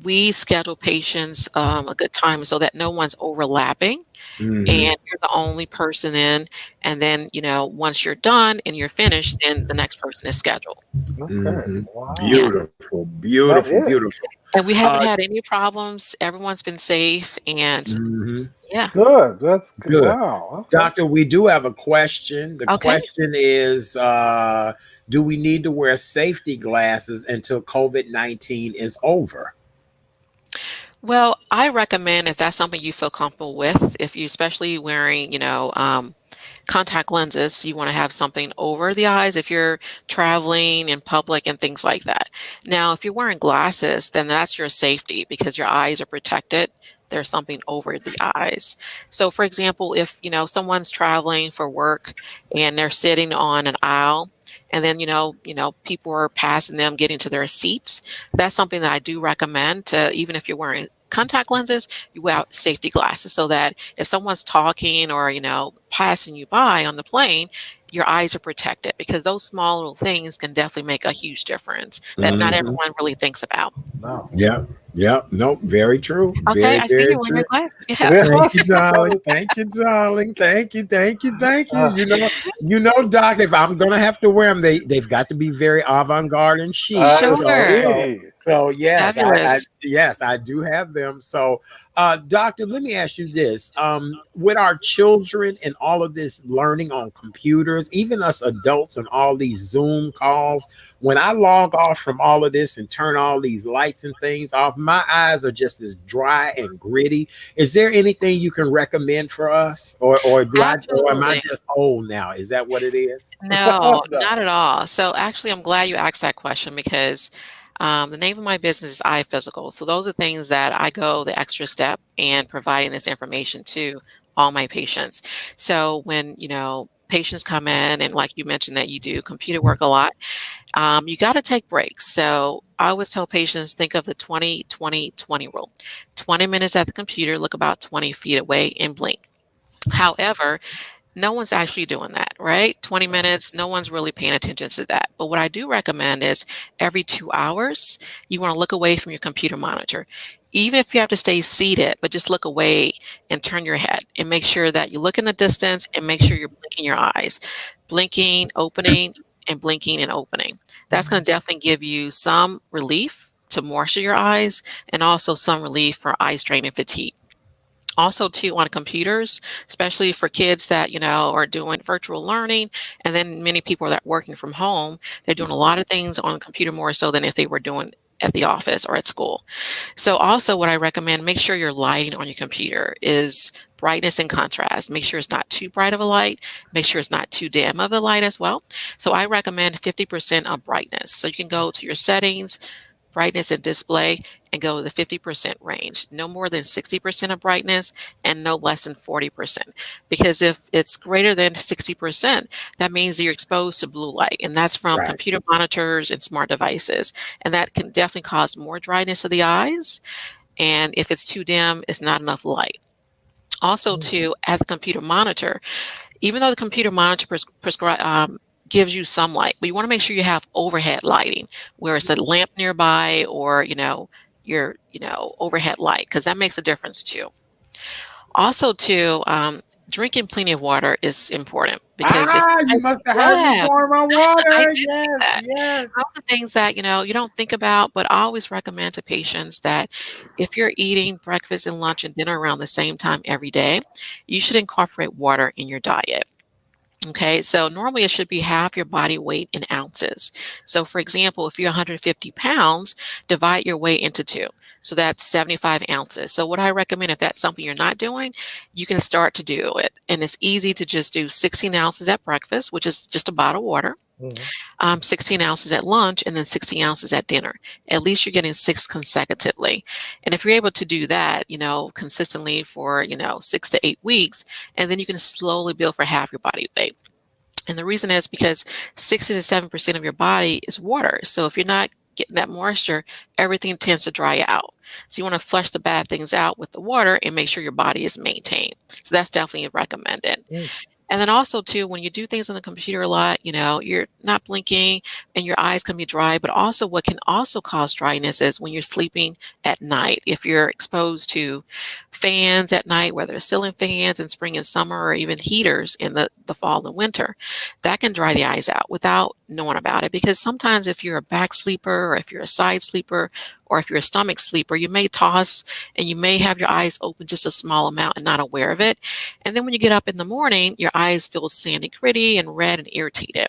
we schedule patients a good time so that no one's overlapping. And you're the only person in. And then, once you're done and you're finished, then the next person is scheduled. Okay. Wow. Beautiful. And we haven't had any problems. Everyone's been safe. And yeah. Good. That's good. Wow. Okay. Doctor, we do have a question. The question is, do we need to wear safety glasses until COVID-19 is over? Well, I recommend if that's something you feel comfortable with, if you especially wearing, contact lenses, you want to have something over the eyes if you're traveling in public and things like that. Now, if you're wearing glasses, then that's your safety because your eyes are protected. There's something over the eyes. So, for example, if someone's traveling for work and they're sitting on an aisle, and then people are passing them getting to their seats, that's something that I do recommend to, even if you're wearing contact lenses, you wear safety glasses so that if someone's talking or passing you by on the plane, your eyes are protected because those small little things can definitely make a huge difference that not Mhm. everyone really thinks about. No. Yep. Yep. Nope. Very true. Okay, Very, I see very you're wearing true. your glasses. Yeah. Yeah. Thank you, darling. Thank you, darling. Thank you. Thank you. Thank you. Uh, Doc, if I'm gonna have to wear them, they've got to be very avant-garde and chic. I Sure. So, see. so yes, Fabulous. yes, I do have them. So, doctor, let me ask you this: with our children and all of this learning on computers, even us adults and all these Zoom calls, when I log off from all of this and turn all these lights and things off, my eyes are just as dry and gritty. Is there anything you can recommend for us, or am I Absolutely. just old now? Is that what it is? No, No. not at all. So actually, I'm glad you asked that question because the name of my business is Eye Physical. So those are things that I go the extra step in providing this information to all my patients. So when, patients come in and like you mentioned that you do computer work a lot, you got to take breaks. So I always tell patients, think of the 20-20-20 rule. 20 minutes at the computer, look about 20 feet away and blink. However, no one's actually doing that, right? 20 minutes, no one's really paying attention to that. But what I do recommend is every 2 hours, you want to look away from your computer monitor. Even if you have to stay seated, but just look away and turn your head and make sure that you look in the distance and make sure you're blinking your eyes. Blinking, opening, and blinking and opening. That's going to definitely give you some relief to moisture your eyes and also some relief for eye strain and fatigue. Also, too, on computers, especially for kids that, are doing virtual learning, and then many people that are working from home, they're doing a lot of things on the computer more so than if they were doing at the office or at school. So also what I recommend, make sure your lighting on your computer is brightness and contrast. Make sure it's not too bright of a light. Make sure it's not too dim of a light as well. So I recommend 50% of brightness. So you can go to your settings, brightness and display, and go to the 50% range. No more than 60% of brightness and no less than 40%. Because if it's greater than 60%, that means you're exposed to blue light, and that's from Right. computer monitors and smart devices. And that can definitely cause more dryness of the eyes. And if it's too dim, it's not enough light. Also, too, at the computer monitor, even though the computer monitor gives you some light, but you want to make sure you have overhead lighting where it's a lamp nearby or, your, overhead light, because that makes a difference too. Also, too, drinking plenty of water is important because if You must have heard me yeah, pouring my I water. did see Yes, that. yes. All the things that, you don't think about, but I always recommend to patients that if you're eating breakfast and lunch and dinner around the same time every day, you should incorporate water in your diet. Okay, so normally it should be half your body weight in ounces. So, for example, if you're 150 pounds, divide your weight into two. So that's 75 ounces. So, what I recommend if that's something you're not doing, you can start to do it. And it's easy to just do 16 ounces at breakfast, which is just a bottle of water, Mhm. 16 ounces at lunch, and then 16 ounces at dinner. At least you're getting six consecutively. And if you're able to do that, consistently for, 6 to 8 weeks, and then you can slowly build for half your body weight. And the reason is because 60 to 7% of your body is water. So if you're not getting that moisture, everything tends to dry out. So you want to flush the bad things out with the water and make sure your body is maintained. So that's definitely recommended. Mm. And then also too, when you do things on the computer a lot, you're not blinking and your eyes can be dry, but also what can also cause dryness is when you're sleeping at night. If you're exposed to fans at night, whether it's ceiling fans in spring and summer, or even heaters in the fall and winter, that can dry the eyes out without knowing about it. Because sometimes if you're a back sleeper or if you're a side sleeper or if you're a stomach sleeper, you may toss and you may have your eyes open just a small amount and not aware of it. And then when you get up in the morning, your eyes feel sandy gritty and red and irritated.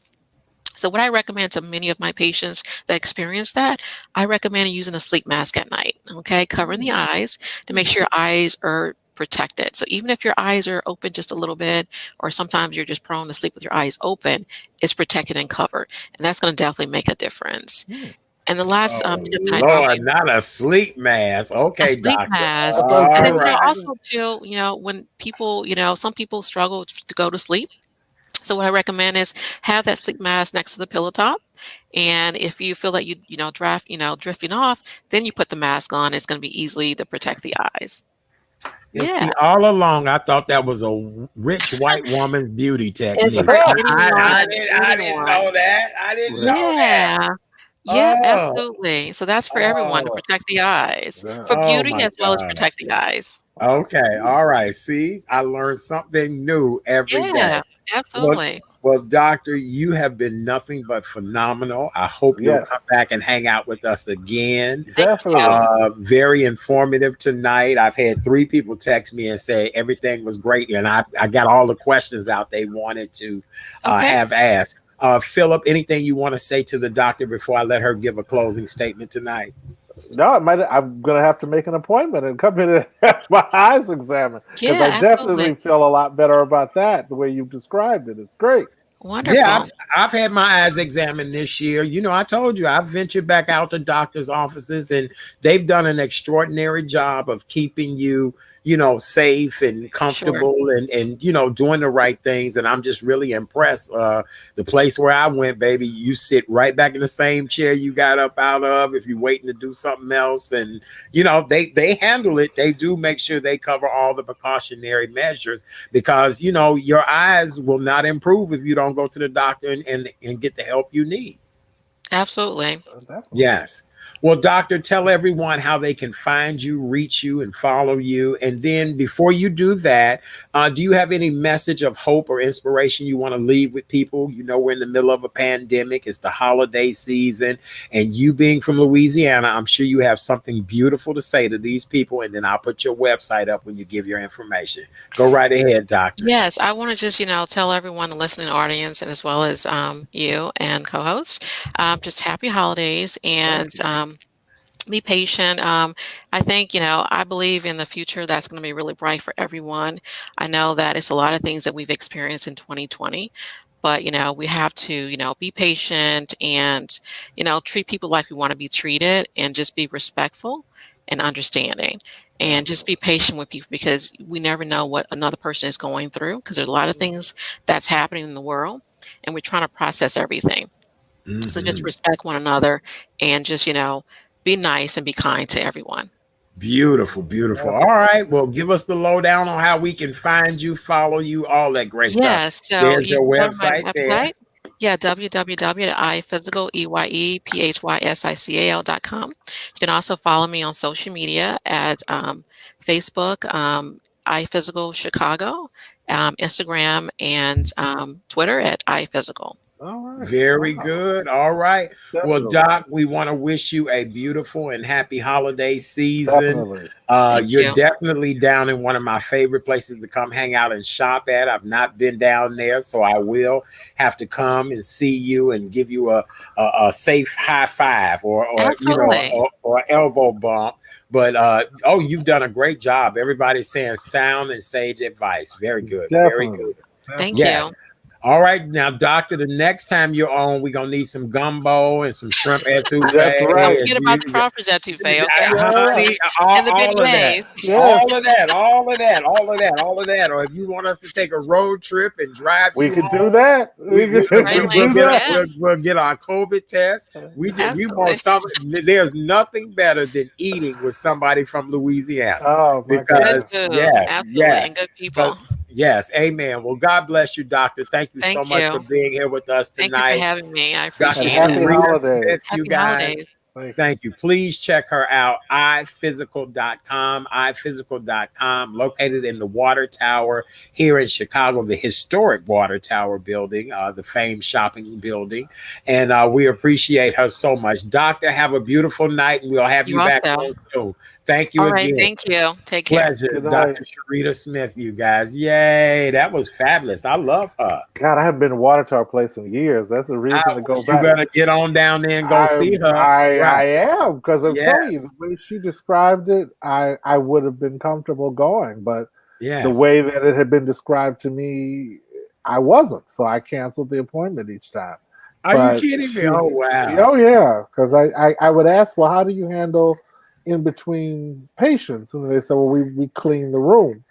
So what I recommend to many of my patients that experience that, I recommend using a sleep mask at night, okay? Covering the eyes to make sure your eyes are protected. So even if your eyes are open just a little bit, or sometimes you're just prone to sleep with your eyes open, it's protected and covered. And that's going to definitely make a difference. And the last Oh tip that I Lord, normally, not a sleep mask. a Okay, sleep doctor. mask. That's And All then, okay. right. also too, when people, some people struggle to go to sleep. So what I recommend is have that sleep mask next to the pillow top. And if you feel that drifting off, then you put the mask on. It's going to be easily to protect the eyes. And Yeah. see, all along, I thought that was a rich white woman's beauty It's technique. for I didn't anyone. know that. I didn't know that. Yeah. Yeah, Oh, absolutely. So that's for everyone to oh, protect the eyes, Yeah. for oh beauty my as well as God. protect the eyes. Okay, all right. See, I learned something new every day. Yeah, Well, absolutely. well, doctor, you have been nothing but phenomenal. I hope you'll come Yes, back and hang out with us again. Thank you. definitely. Very informative tonight. I've had 3 people text me and say everything was great, and I got all the questions out they wanted to Okay. have asked. Philip, anything you want to say to the doctor before I let her give a closing statement tonight? No, I'm gonna have to make an appointment and come in and have my eyes examined because Yeah, I absolutely. definitely feel a lot better about that. The way you've described it, it's great. Yeah, Wonderful. I've had my eyes examined this year. I told you I've ventured back out to doctors' offices, and they've done an extraordinary job of keeping you, safe and Sure. comfortable, and doing the right things. And I'm just really impressed. The place where I went, baby, you sit right back in the same chair you got up out of. If you're waiting to do something else, and they handle it. They do make sure they cover all the precautionary measures because your eyes will not improve if you don't go to the doctor and get the help you need. Absolutely. Definitely. Yes. Well, doctor, tell everyone how they can find you, reach you, and follow you. And then before you do that, do you have any message of hope or inspiration you want to leave with people? We're in the middle of a pandemic. It's the holiday season. And you being from Louisiana, I'm sure you have something beautiful to say to these people. And then I'll put your website up when you give your information. Go right ahead, doctor. Yes, I want to just, tell everyone, the listening audience, and as well as you and co-host, just happy holidays Thank and you. be patient. I think, I believe in the future that's going to be really bright for everyone. I know that it's a lot of things that we've experienced in 2020, but, we have to, be patient and, treat people like we want to be treated and just be respectful and understanding. And just be Definitely. patient with people because we never know what another person is going through because there's a lot of things that's happening in the world and we're trying to process everything. So just Mhm. respect one another and just, be nice and be kind to everyone. Beautiful, beautiful. All Definitely. right. Well, give us the lowdown on how we can find you, follow you, all that great stuff. Yeah, so There's you your can go to my website there. website. Yeah, www.iphysical, EYEPHYSICAL.com. You can also follow me on social media at Facebook, iPhysical Chicago, Instagram, and Twitter at iPhysical. All right. Very Wow. good. All right. Well, Definitely. Doc, we want to wish you a beautiful and happy holiday season. Definitely. Thank You're you. definitely down in one of my favorite places to come hang out and shop at. I've not been down there, so I will have to come and see you and give you a safe high five Absolutely. or elbow bump. But you've done a great job. Everybody's saying sound and sage advice. Very good. Very Definitely. good. Thank Definitely. Yes. you. All right, now, doctor, the next time you're on, we're gonna need some gumbo and some shrimp That's And don't etouffee. right. forget about the crawfish etouffee, okay? Yeah. Honey, And the all of that. beignets. Yes. All of that, all of that, all of that, all of that. Or if you want us to take a road trip and drive We you could do home, that. We we, could, we Right, could will do Link? get that. Yeah, we'll get our COVID test. We want absolutely. some. There's nothing better than eating with somebody from Louisiana Oh my Good God. because food, yes, absolutely, and yes, good because people. yes, amen. Well, God bless you, doctor. Thank you so Thank much for you. being here with us Thank you for tonight. having me. I Dr. And appreciate it. happy Charita holidays. Smith, you Happy guys. holidays. Thank you. Thank you. Please check her out, iphysical.com, iphysical.com, located in the Water Tower here in Chicago, the historic Water Tower building, the famed shopping building. And we appreciate her so much. Doctor, have a beautiful night, and we'll have You you back also. on soon. Thank you All right. again. Thank you. Take care. Pleasure, Good night. Dr. Charita Smith, you guys. Yay, that was fabulous. I love her. God, I haven't been to Water Tower Place in years. That's a reason to go You back. better get on down there and go see her. I Right. am, because I'm telling you, Yes. the way she described it, I would have been comfortable going, but Yes. the way that it had been described to me, I wasn't. So I canceled the appointment each time. Are you But kidding me? she- Oh, wow. Oh yeah, because I would ask, well, how do you handle in between patients? And they said, well, we clean the room.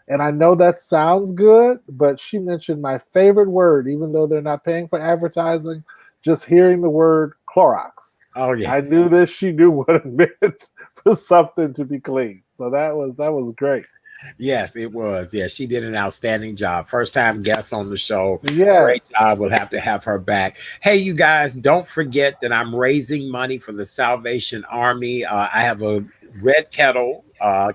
And I know that sounds good, but she mentioned my favorite word, even though they're not paying for advertising, just hearing the word Clorox. Oh, yeah. I knew that she knew what it meant for something to be clean. So that was great. Yes, it was. Yeah, she did an outstanding job. First time guest on the show. Yes. Great job. We'll have to have her back. Hey, you guys, don't forget that I'm raising money for the Salvation Army. I have a Red Kettle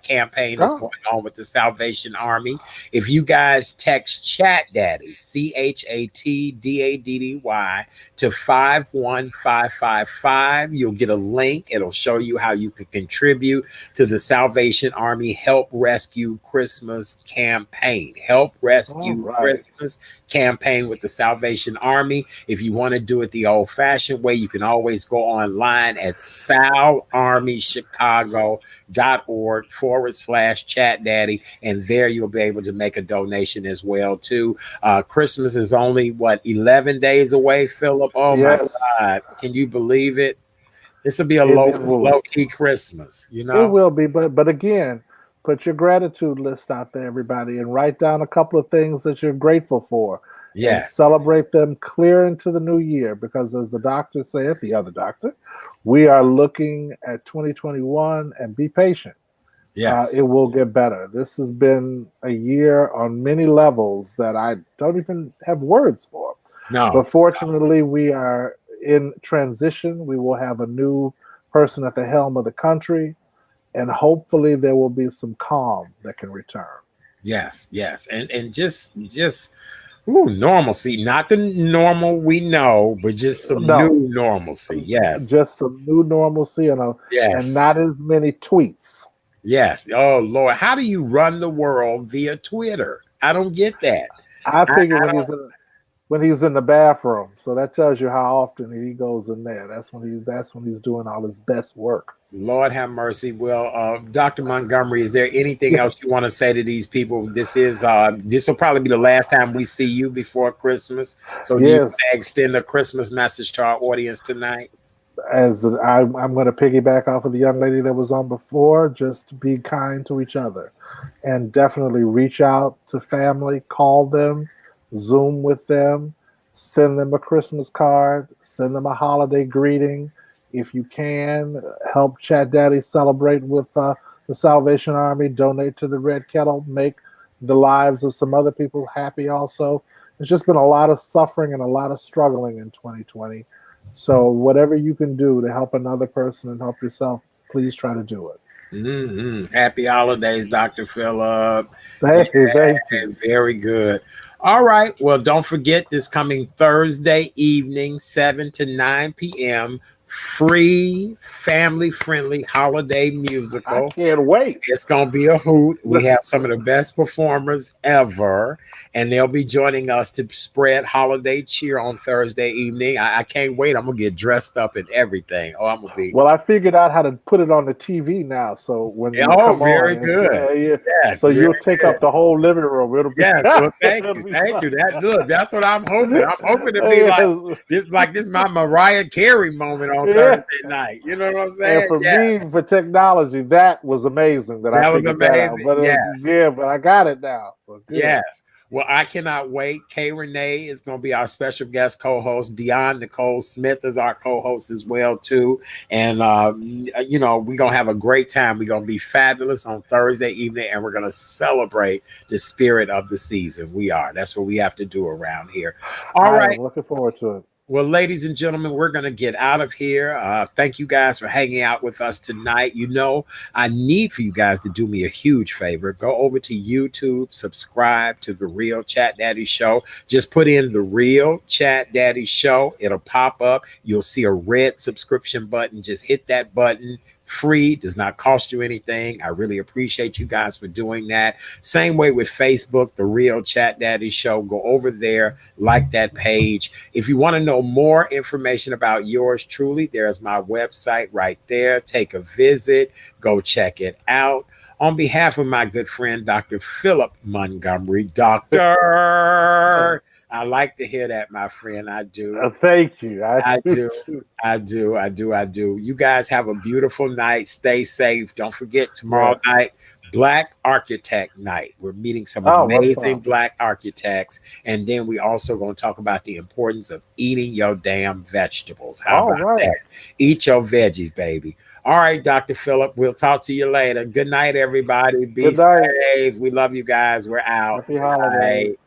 campaign that's going on with the Salvation Army. If you guys text Chat Daddy, ChatDaddy, to 51555, you'll get a link. It'll show you how you can contribute to the Salvation Army Help Rescue Christmas campaign. Help Rescue Christmas campaign with the Salvation Army. If you want to do it the old-fashioned way, you can always go online at salarmychicago.org/Chat Daddy, and there you'll be able to make a donation as well too. Christmas is only 11 days away, Philip. Oh yes. My God, can you believe it? This will be a low-key Christmas, you know. It will be, but again, put your gratitude list out there, everybody, and write down a couple of things that you're grateful for. Yes. And celebrate them clear into the new year, because as the doctor said, the other doctor, we are looking at 2021, and be patient. Yes. It will get better. This has been a year on many levels that I don't even have words for. No. But fortunately, we are in transition. We will have a new person at the helm of the country, and hopefully there will be some calm that can return. Yes, yes. And just normalcy, not the normal we know, but just some new normalcy. Yes. Just some new normalcy, and not as many tweets. Yes. Oh Lord, how do you run the world via Twitter? I don't get that. I figure when he's in the bathroom, so that tells you how often he goes in there. That's when he's doing all his best work. Lord have mercy. Well, Dr. Montgomery, is there anything else you want to say to these people? This will probably be the last time we see you before Christmas. So do you want to extend a Christmas message to our audience tonight? As I'm going to piggyback off of the young lady that was on before, just be kind to each other, and definitely reach out to family, call them, Zoom with them, send them a Christmas card, send them a holiday greeting. If you can, help Chat Daddy celebrate with the Salvation Army, donate to the Red Kettle, make the lives of some other people happy also. There's just been a lot of suffering and a lot of struggling in 2020. So whatever you can do to help another person and help yourself, please try to do it. Mm-hmm. Happy holidays, Dr. Phillip. Thank you. Very good. All right. Well, don't forget this coming Thursday evening, 7 to 9 p.m., free, family-friendly holiday musical. I can't wait. It's going to be a hoot. We have some of the best performers ever, and they'll be joining us to spread holiday cheer on Thursday evening. I can't wait. I'm going to get dressed up and everything. Oh, I'm going to be... Well, I figured out how to put it on the TV now, so when you come very on, good. Yes, so you'll take up the whole living room. It'll be well, thank you. That's what I'm hoping. I'm hoping to be like this my Mariah Carey moment on Thursday night. You know what I'm saying? And for me, for technology, that was amazing. That was amazing. But I got it now. So yes. Well, I cannot wait. Kay Renee is going to be our special guest co-host. Nicole Smith is our co-host as well, too. And, we're going to have a great time. We're going to be fabulous on Thursday evening, and we're going to celebrate the spirit of the season. We are. That's what we have to do around here. All right. I'm looking forward to it. Well, ladies and gentlemen, we're going to get out of here. Thank you guys for hanging out with us tonight. I need for you guys to do me a huge favor. Go over to YouTube, subscribe to The Real Chat Daddy Show. Just put in The Real Chat Daddy Show. It'll pop up. You'll see a red subscription button. Just hit that button. free, does not cost you anything. I really appreciate you guys for doing that. Same way with Facebook, The Real Chat Daddy Show. Go over there, like that page. If you want to know more information about yours truly, there's my website right there. Take a visit, go check it out. On behalf of my good friend, Dr. Philip Montgomery, Doctor, I like to hear that, my friend. I do. Thank you. I do. I do. You guys have a beautiful night. Stay safe. Don't forget tomorrow night, Black Architect Night. We're meeting some amazing Black architects. And then we also going to talk about the importance of eating your damn vegetables. How about that? Eat your veggies, baby. All right, Dr. Phillip, we'll talk to you later. Good night, everybody. Be safe. We love you guys. We're out. Happy holidays.